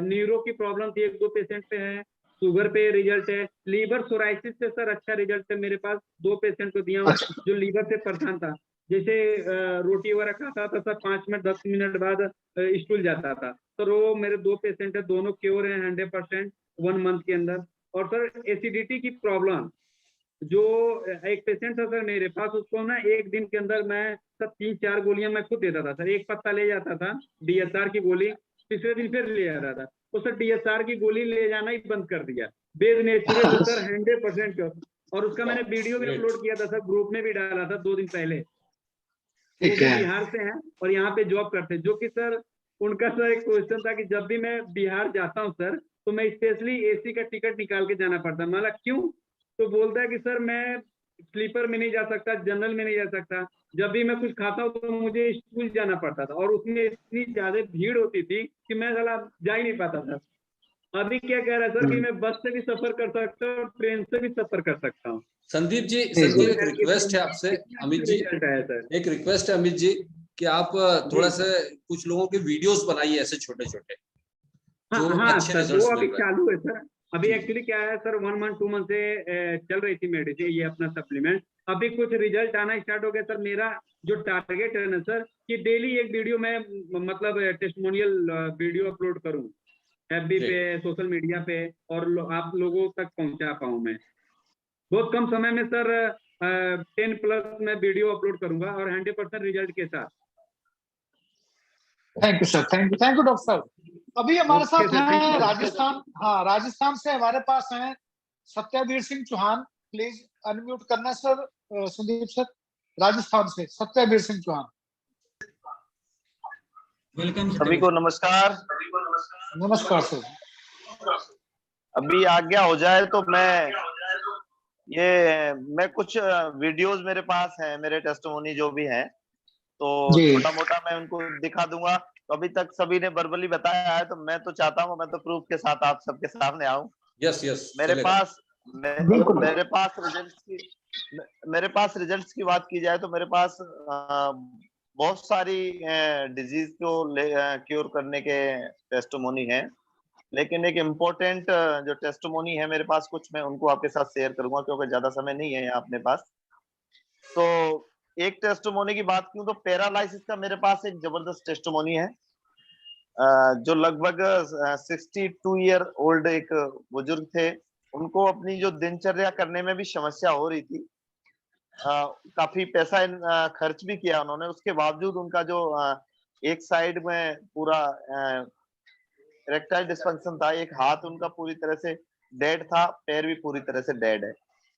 Speaker 8: न्यूरो की प्रॉब्लम थी, 1-2 पेशेंट पे है, शुगर पे रिजल्ट है, लीवर सोराइसिस से सर अच्छा रिजल्ट है मेरे पास, 2 पेशेंट को दिया हूँ जो लीवर से परेशान था। जैसे रोटी वगैरह खाता था सर 5 मिनट 10 मिनट बाद स्टूल जाता था, तो वो मेरे 2 पेशेंट है, दोनों क्योर हैं 100% 1 मंथ के अंदर। और सर एसिडिटी की प्रॉब्लम, जो एक पेशेंट था सर मेरे पास, उसको ना 1 दिन के अंदर मैं सर 3-4 गोलियां मैं खुद देता था सर, एक पत्ता ले जाता था डीएसआर की गोली, तीसरे दिन फिर ले आता था, तो सर डीएसआर की गोली ले जाना ही बंद कर दिया, वेद नेचुरल सर 100%। और उसका मैंने वीडियो भी अपलोड किया था सर, ग्रुप में भी डाला था 2 दिन पहले। वो भी बिहार से हैं और यहाँ पे जॉब करते हैं, जो कि सर उनका सर एक क्वेश्चन था कि जब भी मैं बिहार जाता हूँ सर तो मैं स्पेशली एसी का टिकट निकाल के जाना पड़ता है। मतलब क्यों? तो बोलता है कि सर मैं स्लीपर में नहीं जा सकता, जनरल में नहीं जा सकता, जब भी मैं कुछ खाता हूँ तो मुझे स्कूल जाना पड़ता था, और उसमें इतनी ज्यादा भीड़ होती थी कि मैं साला जा ही नहीं पाता था। अभी क्या कह रहा है सर कि मैं बस से भी सफर कर सकता हूँ, ट्रेन से भी सफर कर सकता हूँ।
Speaker 2: संदीप जी, संदीप एक रिक्वेस्ट है आपसे, अमित जी,
Speaker 8: रिजल्ट आया सर।
Speaker 2: एक रिक्वेस्ट है अमित जी कि आप थोड़ा सा कुछ लोगों के वीडियोस बनाइए ऐसे छोटे छोटे जो
Speaker 8: हाँ
Speaker 2: अच्छे
Speaker 8: सर,
Speaker 2: रिजल्ट्स
Speaker 8: वो
Speaker 2: मिल
Speaker 8: अभी
Speaker 2: रहे हैं।
Speaker 8: चालू है सर। अभी
Speaker 2: जी।
Speaker 8: एक्चुअली क्या है सर, 1 मंथ 2 मंथ से चल रही थी मेडिसिन, ये अपना सप्लीमेंट। अभी कुछ रिजल्ट आना स्टार्ट हो गया सर। मेरा जो टारगेट है ना सर, कि डेली एक वीडियो मैं मतलब टेस्टिमोनियल वीडियो अपलोड करूं एफबी
Speaker 2: जी।
Speaker 8: पे, सोशल मीडिया पे, और आप लोगों तक पहुंचा पाऊं मैं। बहुत कम समय में सर 10+ मैं वीडियो अपलोड करूंगा और 100% रिजल्ट के साथ।
Speaker 1: Thank you sir, thank you doctor साहब। अभी हमारे
Speaker 8: ओके
Speaker 1: साथ
Speaker 8: सर, थैंक
Speaker 1: हैं
Speaker 8: यू।
Speaker 1: राजस्थान, हाँ राजस्थान से हमारे पास हैं सत्यवीर सिंह चौहान। प्लीज अनम्यूट करना सर, संदीप सर। राजस्थान से सत्यवीर सिंह चौहान।
Speaker 3: वेलकम
Speaker 9: सभी को नमस्कार।
Speaker 1: नमस्कार सर।
Speaker 9: अभी आज्ञा हो जाए तो मैं कुछ वीडियोस मेरे पास हैं, मेरे टेस्टिमोनी जो भी हैं, तो
Speaker 1: जी।
Speaker 9: छोटा मोटा मैं उनको दिखा दूंगा। तो अभी तक सभी ने वर्बली बताया है, तो मैं तो चाहता हूँ मैं तो प्रूफ के साथ आप सबके सामने आऊं।
Speaker 2: यस यस,
Speaker 9: मेरे
Speaker 2: चलेगा।
Speaker 9: पास
Speaker 1: बिल्कुल।
Speaker 9: मेरे पास रिजल्ट्स की बात की जाए तो मेरे पास बहुत सारी डिजीज को क्योर करने के टेस्टिमोनी हैं, लेकिन एक इम्पोर्टेंट जो टेस्टिमोनी है मेरे पास कुछ, मैं उनको आपके साथ शेयर करूंगा क्योंकि ज्यादा समय नहीं है यहाँ अपने पास। तो एक टेस्टिमोनी की बात करूं तो पैरालाइसिस का मेरे पास एक जबरदस्त टेस्टिमोनी है। जो लगभग 62 ईयर ओल्ड एक बुजुर्ग थे, उनको अपनी जो दिनचर्या करने में भी समस्या हो रही थी। काफी पैसा खर्च भी किया उन्होंने, उसके बावजूद उनका जो एक साइड में पूरा इरेक्टाइल डिस्फंक्शन था, एक हाथ उनका पूरी तरह से डेड था, पैर भी पूरी तरह से डेड है।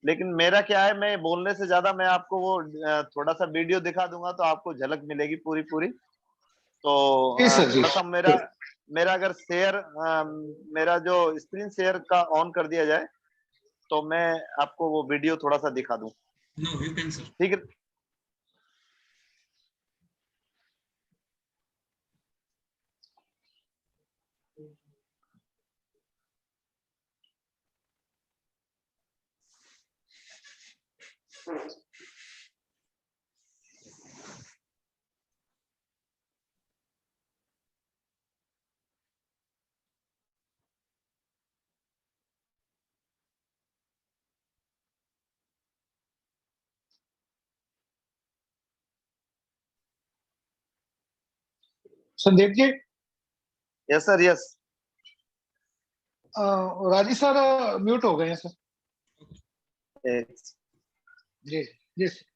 Speaker 9: लेकिन मेरा क्या है, मैं बोलने से ज्यादा मैं आपको वो थोड़ा सा वीडियो दिखा दूंगा तो आपको झलक मिलेगी पूरी पूरी। तो
Speaker 1: जी सर, जी।
Speaker 9: थोड़ा सा मेरा अगर मेरा जो स्क्रीन शेयर का ऑन कर दिया जाए तो मैं आपको वो वीडियो थोड़ा सा दिखा दूं।
Speaker 3: No you can sir.
Speaker 9: ठीक है।
Speaker 1: Sandeep ji.
Speaker 9: Yes sir, yes.
Speaker 1: Raji sir mute हो गए हैं सर। जी जी सर।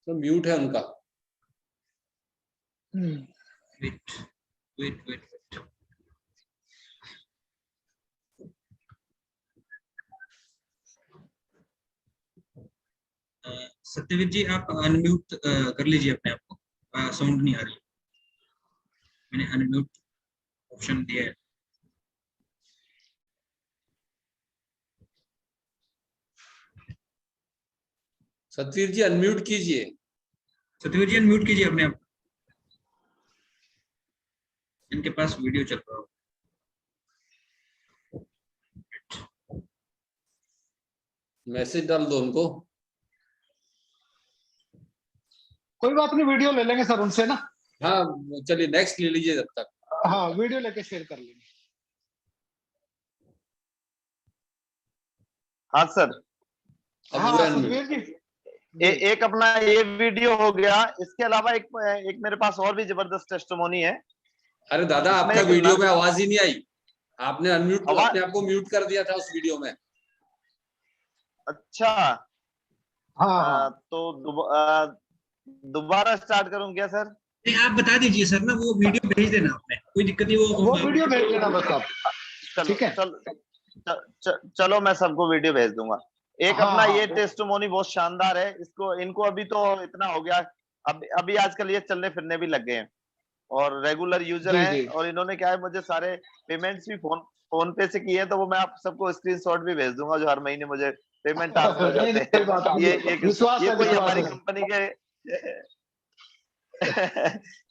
Speaker 2: तो म्यूट है उनका।
Speaker 3: Wait wait wait. Satyavir ji आप अनम्यूट कर लीजिए अपने आप को, साउंड नहीं आ रही। मैंने अनम्यूट ऑप्शन दिया है।
Speaker 2: सतवीर जी अनम्यूट कीजिए।
Speaker 3: सत्यवीर जी अनम्यूट कीजिए अपने आप। इनके पास वीडियो चल रहा हो।
Speaker 2: मैसेज डाल दो उनको।
Speaker 1: कोई बात नहीं, वीडियो ले लेंगे सर उनसे ना।
Speaker 2: हाँ चलिए, नेक्स्ट ले लीजिए जब तक।
Speaker 1: हाँ वीडियो लेके शेयर कर लेंगे।
Speaker 9: हाँ सर।
Speaker 1: हाँ सतवीर जी।
Speaker 9: एक अपना ये वीडियो हो गया, इसके अलावा एक मेरे पास और भी जबरदस्त टेस्टिमोनी है।
Speaker 2: अरे दादा,
Speaker 9: इसमें
Speaker 2: आपका
Speaker 9: एक
Speaker 2: वीडियो में आवाज ही नहीं आई। आपने अनम्यूट
Speaker 9: आवाज-
Speaker 2: अपने आप को म्यूट कर दिया था उस वीडियो में।
Speaker 9: अच्छा।
Speaker 1: हाँ
Speaker 9: तो दोबारा स्टार्ट करूं क्या सर?
Speaker 3: नहीं आप बता दीजिए सर ना, वो वीडियो भेज देना आपने, कोई दिक्कत नहीं।
Speaker 1: वो वीडियो भेज देना बस आप। ठीक है।
Speaker 9: चलो मैं सबको वीडियो भेज दूंगा। एक
Speaker 1: हाँ,
Speaker 9: अपना
Speaker 1: हाँ,
Speaker 9: ये टेस्टिमोनी बहुत शानदार है। इनको अभी तो इतना हो गया, अभी आजकल ये चलने फिरने भी लग गए हैं। और रेगुलर यूजर
Speaker 1: जी,
Speaker 9: हैं,
Speaker 1: जी।
Speaker 9: और इन्होंने क्या है मुझे सारे पेमेंट्स भी फोन पे से किए हैं, तो वो मैं आप सबको स्क्रीनशॉट भी भेज दूंगा जो हर महीने मुझे पेमेंट ट्रांसफर
Speaker 1: नहीं,
Speaker 9: करते
Speaker 1: नहीं,
Speaker 9: हैं।
Speaker 1: कोई बात नहीं। विश्वास
Speaker 9: ये
Speaker 1: है,
Speaker 9: कोई
Speaker 1: विश्वास
Speaker 9: हमारी
Speaker 1: है।
Speaker 9: कंपनी के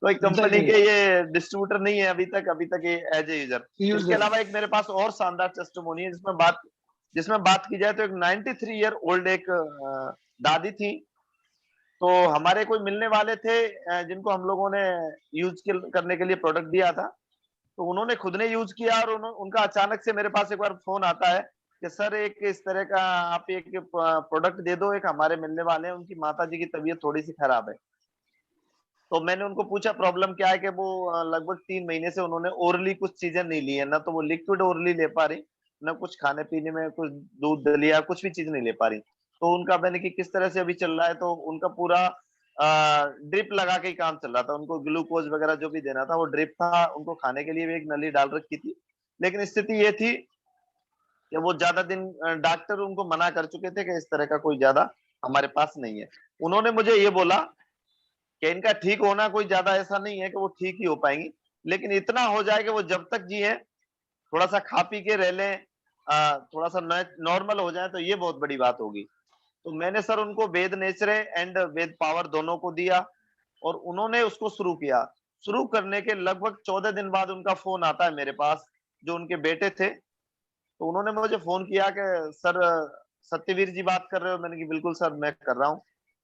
Speaker 9: कोई कंपनी
Speaker 1: नहीं,
Speaker 9: के
Speaker 1: नहीं।
Speaker 9: ये डिस्ट्रीब्यूटर नहीं है अभी तक ये एज ए यूजर। इसके अलावा एक मेरे पास और शानदार टेस्टिमोनी है जिसमें बात की जाए तो एक 93 ईयर ओल्ड एक दादी थी। तो हमारे कोई मिलने वाले थे जिनको हम लोगों ने यूज करने के लिए प्रोडक्ट दिया था। तो उन्होंने खुद ने यूज किया और उनका अचानक से मेरे पास एक बार फोन आता है कि सर एक इस तरह का आप एक प्रोडक्ट दे दो, एक हमारे मिलने वाले हैं, उनकी माता जी की तबीयत थोड़ी सी खराब है। तो मैंने उनको पूछा प्रॉब्लम क्या है, कि वो लगभग 3 महीने से उन्होंने ओरली कुछ चीजें नहीं ली है, ना तो वो लिक्विड ओरली ले पा रही, ना कुछ खाने पीने में कुछ दूध दलिया कुछ भी चीज नहीं ले पा रही। तो उनका मैंने कि किस तरह से अभी चल रहा है, तो उनका पूरा ड्रिप लगा के ही काम चल रहा था। उनको ग्लूकोज वगैरह जो भी देना था वो ड्रिप था, उनको खाने के लिए भी एक नली डाल रखी थी। लेकिन स्थिति ये थी कि वो ज्यादा दिन डॉक्टर उनको मना कर चुके थे कि इस तरह का कोई ज्यादा हमारे पास नहीं है। उन्होंने मुझे ये बोला कि इनका ठीक होना कोई ज्यादा ऐसा नहीं है कि वो ठीक ही हो पाएंगी, लेकिन इतना हो जाए कि वो जब तक जिए थोड़ा सा खा पी के रह लें, थोड़ा सा नॉर्मल हो जाए, तो ये बहुत बड़ी बात होगी। तो मैंने सर उनको वेद नेचरे एंड वेद पावर दोनों को दिया और उन्होंने उसको शुरू किया। शुरू करने के लगभग 14 दिन बाद उनका फोन आता है मेरे पास, जो उनके बेटे थे। तो उन्होंने मुझे फोन किया कि सर सत्यवीर जी बात कर रहे हो? मैंने कि बिल्कुल सर मैं कर रहा हूँ।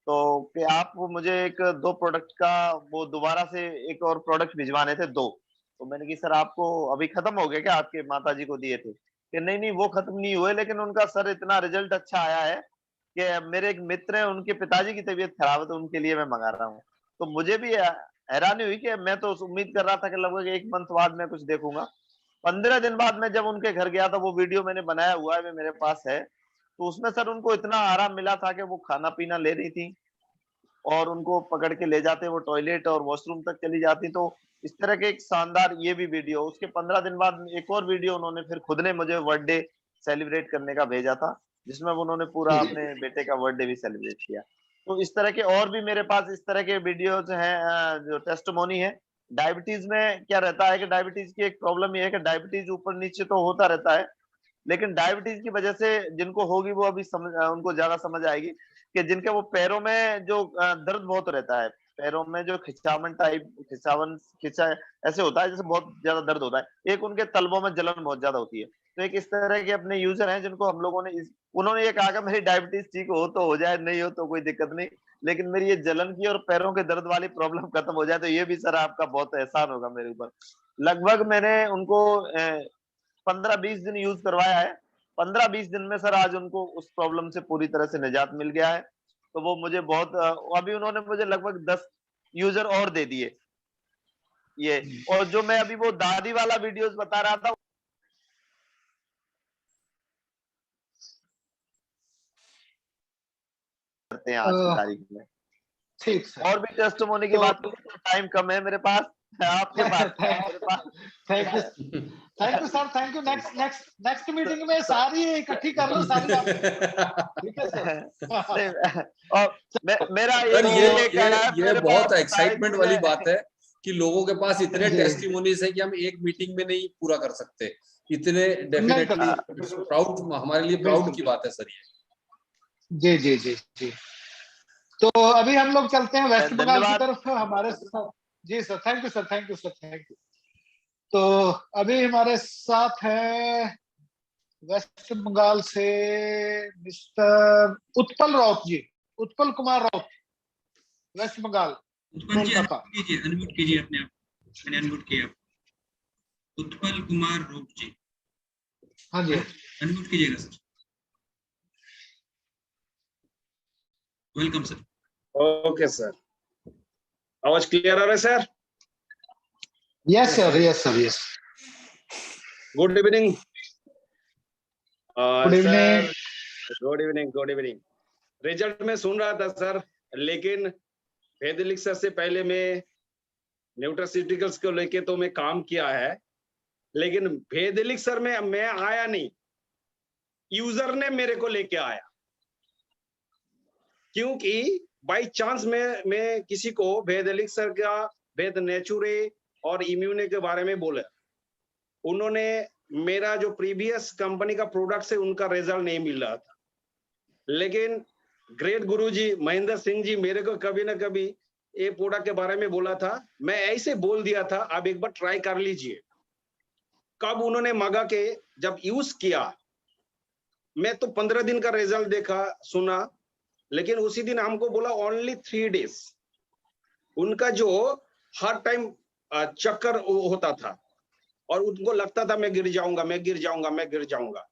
Speaker 9: तो कि आप मुझे एक 2 प्रोडक्ट का वो दोबारा से एक और प्रोडक्ट भिजवाने थे 2। तो मैंने कि सर आपको अभी खत्म हो गया क्या, आपके माता जी को दिए थे? कि नहीं नहीं वो खत्म नहीं हुए, लेकिन उनका सर इतना रिजल्ट अच्छा आया है कि मेरे एक मित्र है, उनके पिताजी की तबीयत खराब है, तो उनके लिए मैं मंगा रहा हूँ। तो मुझे भी हैरानी हुई कि मैं तो उम्मीद कर रहा था कि लगभग 1 मंथ बाद मैं कुछ देखूंगा। 15 दिन बाद मैं जब उनके घर गया था, वो वीडियो मैंने बनाया हुआ है, वो मेरे पास है। तो उसमें सर उनको इतना आराम मिला था कि वो खाना पीना ले रही थी और उनको पकड़ के ले जाते वो टॉयलेट और वॉशरूम तक चली जाती। तो इस तरह के एक शानदार ये भी वीडियो। उसके 15 दिन बाद एक और वीडियो उन्होंने फिर खुद ने मुझे बर्थडे सेलिब्रेट करने का भेजा था, जिसमें उन्होंने पूरा अपने बेटे का बर्थडे भी सेलिब्रेट किया। तो इस तरह के और भी मेरे पास इस तरह के वीडियोज हैं जो टेस्टिमोनी है। डायबिटीज में क्या रहता है कि डायबिटीज की एक प्रॉब्लम ये है कि डायबिटीज ऊपर नीचे तो होता रहता है, लेकिन डायबिटीज की वजह से जिनको होगी वो अभी उनको ज्यादा समझ आएगी कि जिनके वो पैरों में जो दर्द बहुत रहता है, पैरों में जो खिंचा ऐसे होता है जैसे बहुत ज्यादा दर्द होता है। एक उनके तलवों में जलन बहुत ज्यादा होती है। तो एक इस तरह के अपने यूजर हैं जिनको हम लोगों ने उन्होंने ये कहा कि मेरी डायबिटीज ठीक हो तो हो जाए, नहीं हो तो कोई दिक्कत नहीं, लेकिन मेरी ये जलन की और पैरों के दर्द वाली प्रॉब्लम खत्म हो जाए तो ये भी सर आपका बहुत एहसान होगा मेरे ऊपर। लगभग मैंने उनको 15-20 दिन यूज करवाया है। 15-20 दिन में सर आज उनको उस प्रॉब्लम से पूरी तरह से निजात मिल गया है। तो वो मुझे बहुत अभी उन्होंने मुझे लगभग 10 यूजर और दे दिए ये। और जो मैं अभी वो दादी वाला वीडियोस बता रहा था, करते हैं आज की तारीख में।
Speaker 1: ठीक सर।
Speaker 9: और भी टेस्टिमोनी की बात करूं तो टाइम कम है मेरे पास, आपके पास मेरे पास।
Speaker 1: Thank you sir, thank you. Next meeting में सारी इकट्ठी कर लो सारी बातें, ठीक है सर?
Speaker 9: और मेरा
Speaker 2: ये बहुत एक्साइटमेंट वाली बात है कि लोगों के पास इतने टेस्टिमोनीज है कि हम एक मीटिंग में नहीं पूरा कर सकते। इतने डेफिनेटली प्राउड, हमारे लिए प्राउड की बात है सर ये।
Speaker 1: जी जी जी जी। तो अभी हम लोग चलते हैं वेस्ट बंगाल की तरफ हमारे साथ। जी sir, thank you sir, thank you sir, thank you. तो अभी हमारे साथ है वेस्ट बंगाल से mister Utpal Raut ji, Utpal Kumar Raut, West Bengal, Kolkata.
Speaker 3: Unmute कीजिए अपने आप, मैंने अनम्यूट किया। उत्पल कुमार राउत जी,
Speaker 1: हाँ जी,
Speaker 3: अनम्यूट कीजिएगा sir. Welcome sir.
Speaker 10: Okay sir, आवाज क्लियर आ रहा है sir?
Speaker 1: Yes sir, yes sir, yes.
Speaker 10: Good evening.
Speaker 1: Good evening.
Speaker 10: Good evening, good evening. Result में सुन रहा था सर, लेकिन वेदिक सर से पहले मैं न्यूट्रास्यूटिकल्स को लेके तो मैं काम किया है, लेकिन वेदिक सर में मैं आया नहीं, यूजर ने मेरे को लेके आया। क्योंकि बाई चांस मैं किसी को वेदिक सर का वेद नेचुरे और इम्यूने के बारे में बोला। उन्होंने मेरा जो प्रीवियस कंपनी का प्रोडक्ट से उनका रिजल्ट नहीं मिल रहा था, लेकिन ग्रेट गुरुजी महेंद्र सिंह जी मेरे को कभी ना कभी ये प्रोडक्ट के बारे में बोला था, मैं ऐसे बोल दिया था आप एक बार ट्राई कर लीजिए। कब उन्होंने मंगा के जब यूज किया, मैं तो 15 दिन का रिजल्ट देखा सुना, लेकिन उसी दिन हमको बोला ओनली 3 डेज। उनका जो हर टाइम चक्कर होता था और उनको लगता था मैं गिर जाऊंगा, मैं गिर जाऊंगा, मैं गिर जाऊंगा।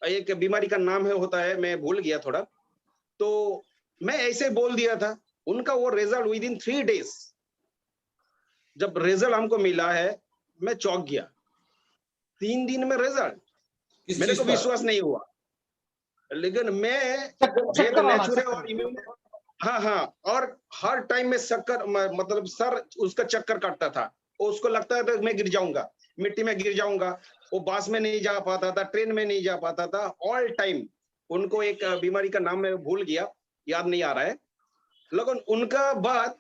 Speaker 10: एक बीमारी का नाम है होता है, मैं भूल गया थोड़ा, तो मैं ऐसे बोल दिया था। उनका वो रिजल्ट विद इन 3 डेज जब रिजल्ट हमको मिला है, मैं चौंक गया। 3 दिन में रिजल्ट, मेरे को विश्वास नहीं हुआ। लेकिन मैं
Speaker 1: चक्कर आना,
Speaker 10: नेचुरल और इम्यून, हाँ, और हर टाइम में शक्कर मतलब सर उसका चक्कर काटता था, उसको लगता था मैं गिर जाऊंगा, मिट्टी में गिर जाऊंगा। वो बस में नहीं जा पाता था, ट्रेन में नहीं जा पाता था, ऑल टाइम। उनको एक बीमारी का नाम मैं भूल गया, याद नहीं आ रहा है। लेकिन उनका बाद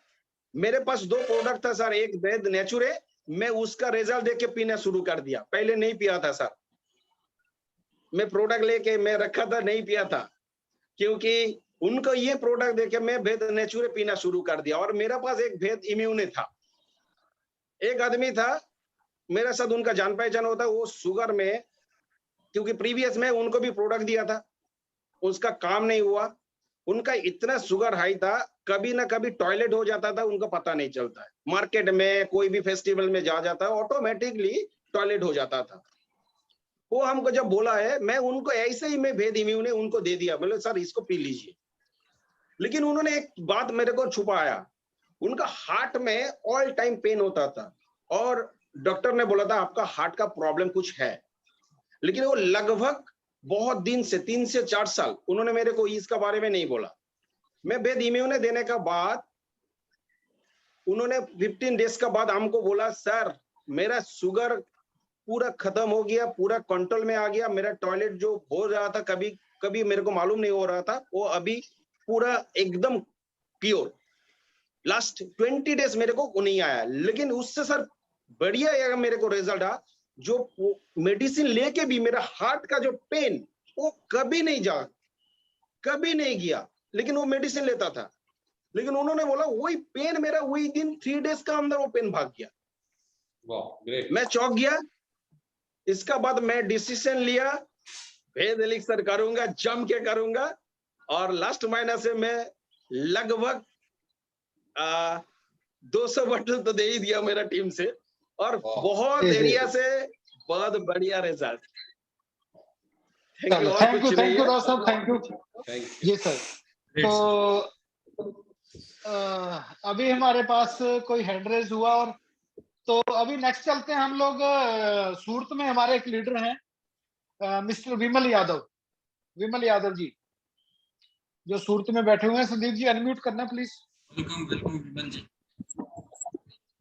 Speaker 10: मेरे पास 2 प्रोडक्ट था सर, एक वेद नेचुरे, मैं उसका रिजल्ट देख के पीना शुरू कर दिया। पहले नहीं पिया था सर, मैं प्रोडक्ट लेके मैं रखा था, नहीं पिया था, क्योंकि उनको ये प्रोडक्ट देख के मैं वेद नेचुरे पीना शुरू कर दिया। और मेरे पास एक वेद इम्यूने था, एक आदमी था मेरे साथ, उनका जान पहचान होता, वो शुगर में, क्योंकि प्रीवियस में उनको भी प्रोडक्ट दिया था, उसका काम नहीं हुआ। उनका इतना शुगर हाई था, कभी ना कभी टॉयलेट हो जाता था, उनको पता नहीं चलता है। मार्केट में कोई भी फेस्टिवल में जा जाता है, ऑटोमेटिकली टॉयलेट हो जाता था। वो हमको जब बोला है, मैं उनको ऐसे ही मैं भेद इम्यूने उनको दे दिया, बोले सर इसको पी लीजिए। लेकिन उन्होंने एक बात मेरे को छुपाया, उनका हार्ट में ऑल टाइम पेन होता था और डॉक्टर ने बोला था आपका हार्ट का प्रॉब्लम कुछ है। लेकिन वो लगभग बहुत दिन से 3 से 4 साल उन्होंने मेरे को इसका बारे में नहीं बोला। मैं वेद इम्यूने देने का बाद उन्होंने 15 डेज का बाद हमको बोला सर मेरा शुगर पूरा खत्म हो गया, पूरा कंट्रोल में आ गया, मेरा टॉयलेट जो हो रहा था कभी कभी मेरे को मालूम नहीं हो रहा था, वो अभी पूरा एकदम प्योर। लास्ट 20 डेज मेरे को नहीं आया, लेकिन उससे सर बढ़िया मेरे को रिजल्ट आ, जो मेडिसिन लेके भी मेरा हार्ट का जो पेन वो कभी नहीं गया, लेकिन वो मेडिसिन लेता था। लेकिन उन्होंने बोला वही पेन मेरा वही दिन 3 डेज का अंदर वो पेन भाग गया।
Speaker 2: वाह, ग्रेट।
Speaker 10: मैं चौंक गया। इसका बाद मैं डिसीजन लिया, वेद एलिक्सर करूंगा, जम के करूंगा। और लास्ट महीना से मैं लगभग 200 बॉटल तो दे ही दिया मेरा टीम से, और बहुत एरिया से बहुत बढ़िया रिजल्ट।
Speaker 1: थैंक यू डॉक्टर साहब, थैंक यू जी सर। तो अभी हमारे पास कोई हैंड रेज हुआ, और तो अभी नेक्स्ट चलते हैं हम लोग। सूरत में हमारे एक लीडर हैं मिस्टर विमल यादव जी, जो सूरत में बैठे हुए हैं। संदीप जी अनम्यूट करना please.
Speaker 3: Welcome Vimal ji.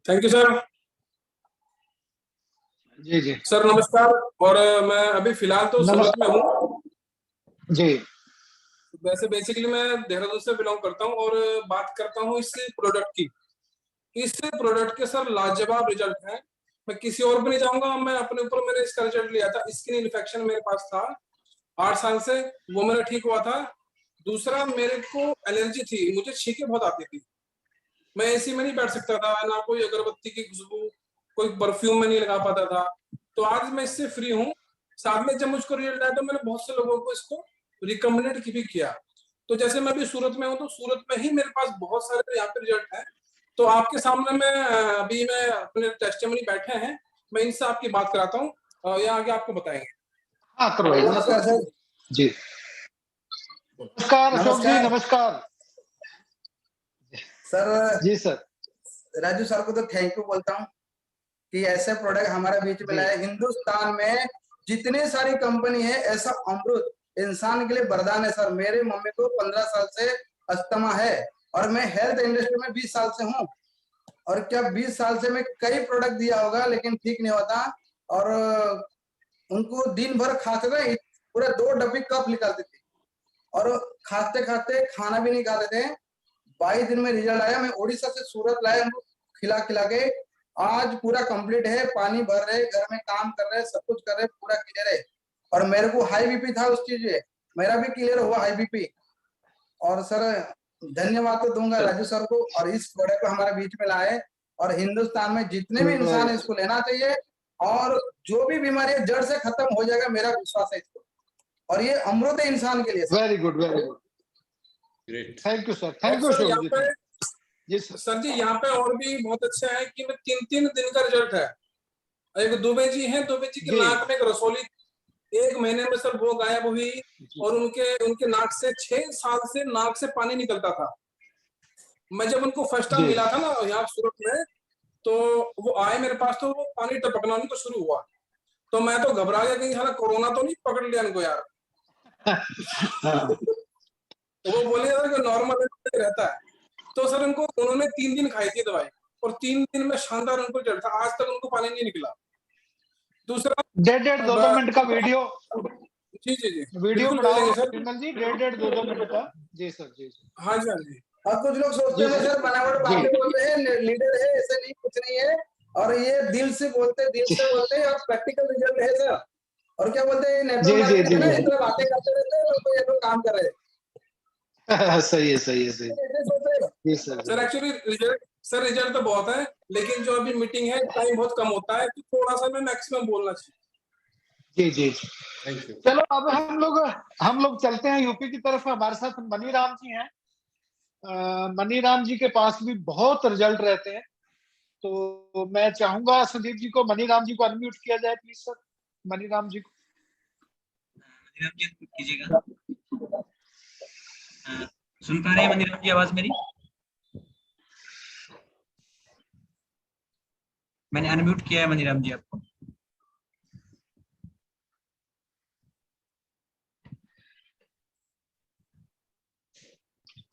Speaker 11: Thank you sir.
Speaker 1: जी जी
Speaker 11: सर नमस्कार। और मैं अभी फिलहाल तो सूरत में हूँ
Speaker 1: जी।
Speaker 11: वैसे बेसिकली मैं देहरादून से बिलोंग करता हूँ और बात करता हूँ इस प्रोडक्ट की। इस प्रोडक्ट के सर लाजवाब रिजल्ट हैं। मैं किसी और पे नहीं जाऊंगा, मैं अपने ऊपर मैंने इसका रिजल्ट लिया था। स्किन इन्फेक्शन मेरे पास था 8 साल से, वो मेरा ठीक हुआ था। दूसरा मेरे को एलर्जी थी, मुझे छींकें बहुत आती थी, मैं एसी में नहीं बैठ सकता था, ना कोई अगरबत्ती की खुशबू कोई परफ्यूम में नहीं लगा पाता था। तो आज मैं इससे फ्री हूँ। साथ में जब मुझको रिजल्ट आया तो मैंने बहुत से लोगों को इसको रिकमेंडेड भी किया। तो जैसे मैं अभी सूरत में हूँ तो सूरत में ही मेरे पास बहुत सारे यहाँ पे रिजल्ट है। तो आपके सामने मैं अभी मैं अपने टेस्टिमनी बैठे हैं, मैं इनसे आपकी बात कराता हूँ या आगे आपको बताएंगे।
Speaker 1: हाँ करवाइए।
Speaker 12: नमस्कार सर
Speaker 1: जी। नमस्कार अशोक जी, नमस्कार
Speaker 12: सर।
Speaker 1: जी सर।
Speaker 12: राजू सर को तो थैंक यू बोलता हूँ कि ऐसे प्रोडक्ट हमारे बीच में लाए। हिंदुस्तान में जितनी सारी कंपनी है, ऐसा अमृत इंसान के लिए वरदान है सर। मेरे मम्मी को 15 साल से अस्थमा है और मैं हेल्थ इंडस्ट्री में 20 साल से हूँ। और क्या 20 साल से मैं कई प्रोडक्ट दिया होगा लेकिन ठीक नहीं होता। और उनको दिन भर खाते थे, पूरे 2 डब्बी कप निकालते थे और खाते खाते खाना भी नहीं खाते थे। 22 दिन में रिजल्ट आया। मैं उड़ीसा से सूरत लाया, उनको खिला के आज पूरा कंप्लीट है, पानी भर रहे, घर में काम कर रहे, सब कुछ कर रहे, पूरा क्लियर है। और मेरे को हाई बीपी था उस चीज में, मेरा भी क्लियर हुआ हाई बीपी। और सर धन्यवाद तो दूंगा राजू सर को, और इस प्रोडक्ट को हमारे बीच में लाए। और हिंदुस्तान में जितने भी इंसान है इसको लेना चाहिए, और जो भी बीमारी है जड़ से खत्म हो जाएगा, मेरा विश्वास है इसको। और ये अमृत है इंसान के लिए।
Speaker 1: Very good, very good,
Speaker 2: great,
Speaker 1: thank you sir, thank you sir.
Speaker 11: Sir जी यहाँ पे और भी बहुत अच्छा है कि 3 दिन का रिजल्ट है। एक दुबे जी हैं, दुबे जी की नाक में एक रसौली 1 महीने में सर वो गायब हुई, और उनके नाक से 6 साल से नाक से पानी निकलता था। मैं जब उनको फर्स्ट टाइम मिला था ना यहाँ सूरत में, तो वो आए मेरे पास, तो वो पानी टपकना उनको शुरू हुआ। तो मैं तो घबरा गया कि हाँ कोरोना तो नहीं पकड़ लिया इनको यार। तो वो बोले यार कि नॉर्मल रहता है। तो सर उन्होंने 3 दिन खाई थी दवाई, और 3 दिन में शानदार उनको रिजल्ट था। आज तक उनको पानी नहीं निकला। दूसरा
Speaker 1: 1.5-2 मिनट का वीडियो,
Speaker 11: जी
Speaker 1: वीडियो बनाओ विमल जी, 1.5-2 मिनट का। जी सर, जी
Speaker 11: हाँ जी, हाँ जी।
Speaker 12: अब कुछ लोग सोचते हैं सर बनावट बातें बोल रहे हैं, लीडर है, ऐसे नहीं, कुछ नहीं है। और ये दिल से बोलते हैं, और प्रैक्टिकल रिजल्ट है सर। और क्या बोलते हैं, नेटवर्क मार्केटिंग में इतना बातें करते रहते हैं लोग, ये लोग काम कर रहे हैं।
Speaker 1: सही है, सही है, सही है
Speaker 11: सर। एक्चुअली रिजल्ट तो बहुत है, लेकिन जो अभी मीटिंग है टाइम बहुत कम होता है, तो थोड़ा सा मैं मैक्सिमम बोलना चाहिए।
Speaker 1: जी,
Speaker 2: थैंक यू।
Speaker 1: चलो अब हम लोग चलते हैं यूपी की तरफ। हमारे साथ मनीराम जी हैं। मनीराम जी के पास भी बहुत रिजल्ट रहते हैं, तो मैं चाहूंगा संदीप जी को, मनीराम जी को अनम्यूट किया जाए प्लीज सर। मनीराम जी को
Speaker 3: मनीराम जी अनम्यूट कीजिएगा। सुन पा रहे हैं मनीराम जी आवाज मेरी? मैंने अनम्यूट किया है मनीराम जी आपको।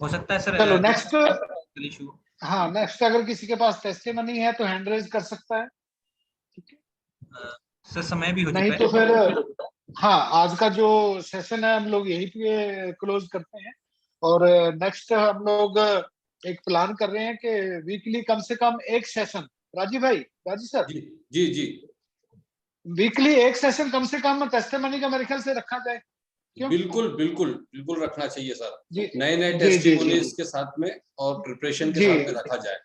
Speaker 3: हो सकता है सर।
Speaker 1: चलो नेक्स्ट। हाँ, नेक्स्ट अगर किसी के पास टेस्टिमनी है तो हैंड रेज कर सकता है। ठीक है
Speaker 3: सर, समय भी हो चुका है।
Speaker 1: नहीं तो फिर हाँ, आज का जो सेशन है हम लोग यहीं पे क्लोज करते हैं। और नेक्स्ट हम लोग एक प्लान कर रहे हैं कि वीकली कम से कम एक सेशन, राजू सर
Speaker 2: जी
Speaker 1: वीकली एक सेशन कम से कम टेस्टिमनी का मेरे ख्याल से रखा जाए।
Speaker 2: बिल्कुल रखना चाहिए सर। नए टेस्टिमोनियल्स के साथ में और प्रिपरेशन के साथ में रखा जाए।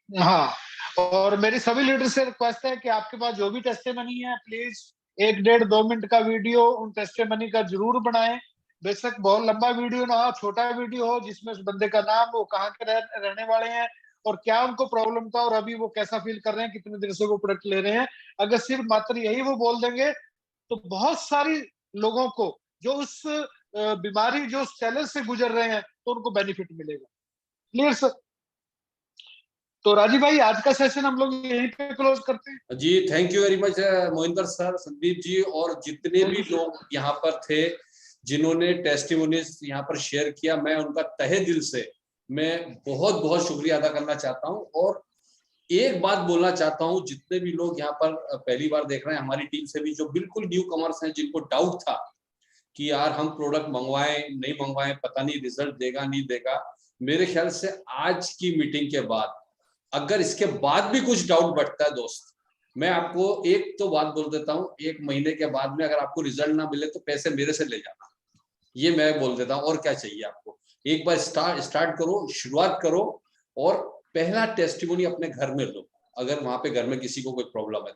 Speaker 1: हाँ, और मेरी सभी लीडर से रिक्वेस्ट है कि आपके पास जो भी टेस्टिमनी है, प्लीज 1-1.5-2 मिनट का वीडियो उन टेस्टिमनी का जरूर बनाएं। बेशक बहुत लंबा वीडियो ना हो, छोटा वीडियो हो जिसमें उस बंदे का नाम, वो कहाँ के रहने वाले हैं, और क्या उनको प्रॉब्लम था, और अभी वो कैसा फील कर रहे हैं, कितने दिन से वो प्रोडक्ट ले रहे हैं। अगर सिर्फ मात्र यही वो बोल देंगे तो बहुत सारी लोगों को जो उस बीमारी, जो चैलेंज से गुजर रहे हैं, तो उनको बेनिफिट मिलेगा। Clear sir? तो राजीव भाई, आज का सेशन हम लोग यहीं पे क्लोज करते हैं।
Speaker 2: जी, thank you very much Mohinder sir, Sandeep ji, और जितने भी लोग यहाँ पर थे जिन्होंने टेस्टिमोनियल्स यहाँ पर शेयर किया, मैं उनका तहे दिल से मैं बहुत बहुत शुक्रिया अदा करना चाहता हूँ। और एक बात बोलना चाहता हूँ, जितने भी लोग यहाँ पर पहली बार देख रहे हैं, हमारी टीम से भी जो बिल्कुल न्यू कमर्स हैं, जिनको डाउट था कि यार हम प्रोडक्ट मंगवाएं नहीं मंगवाएं, पता नहीं रिजल्ट देगा नहीं देगा, मेरे ख्याल से आज की मीटिंग के बाद अगर इसके बाद भी कुछ डाउट बढ़ता है दोस्त, मैं आपको एक तो बात बोल देता हूँ, 1 महीने के बाद में अगर आपको रिजल्ट ना मिले तो पैसे मेरे से ले जाना, ये मैं बोल देता हूँ। और क्या चाहिए आपको, एक बार स्टार्ट करो, शुरुआत करो, और पहला टेस्टिमोनी अपने घर में लो, अगर वहां पे घर में किसी को कोई प्रॉब्लम है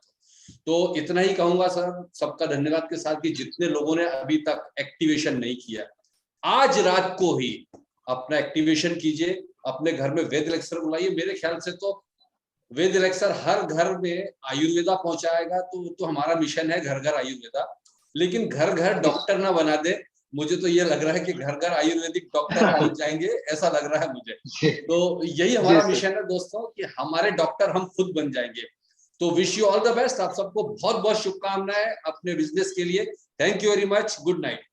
Speaker 2: तो इतना ही कहूंगा सर। सबका धन्यवाद के साथ कि जितने लोगों ने अभी तक एक्टिवेशन नहीं किया, आज रात को ही अपना एक्टिवेशन कीजिए, अपने घर में वेद लेक्चर बुलाइए। मेरे ख्याल से तो वेद लेक्चर हर घर में आयुर्वेदा पहुंचाएगा, तो हमारा मिशन है घर घर आयुर्वेदा। लेकिन घर घर डॉक्टर ना बना दे, मुझे तो ये लग रहा है कि घर घर आयुर्वेदिक डॉक्टर पहुंच जाएंगे, ऐसा लग रहा है मुझे। तो यही हमारा मिशन है दोस्तों, कि हमारे डॉक्टर हम खुद बन जाएंगे। तो wish you all the best. आप सबको बहुत बहुत शुभकामनाएं अपने बिजनेस के लिए। Thank you very much. Good night.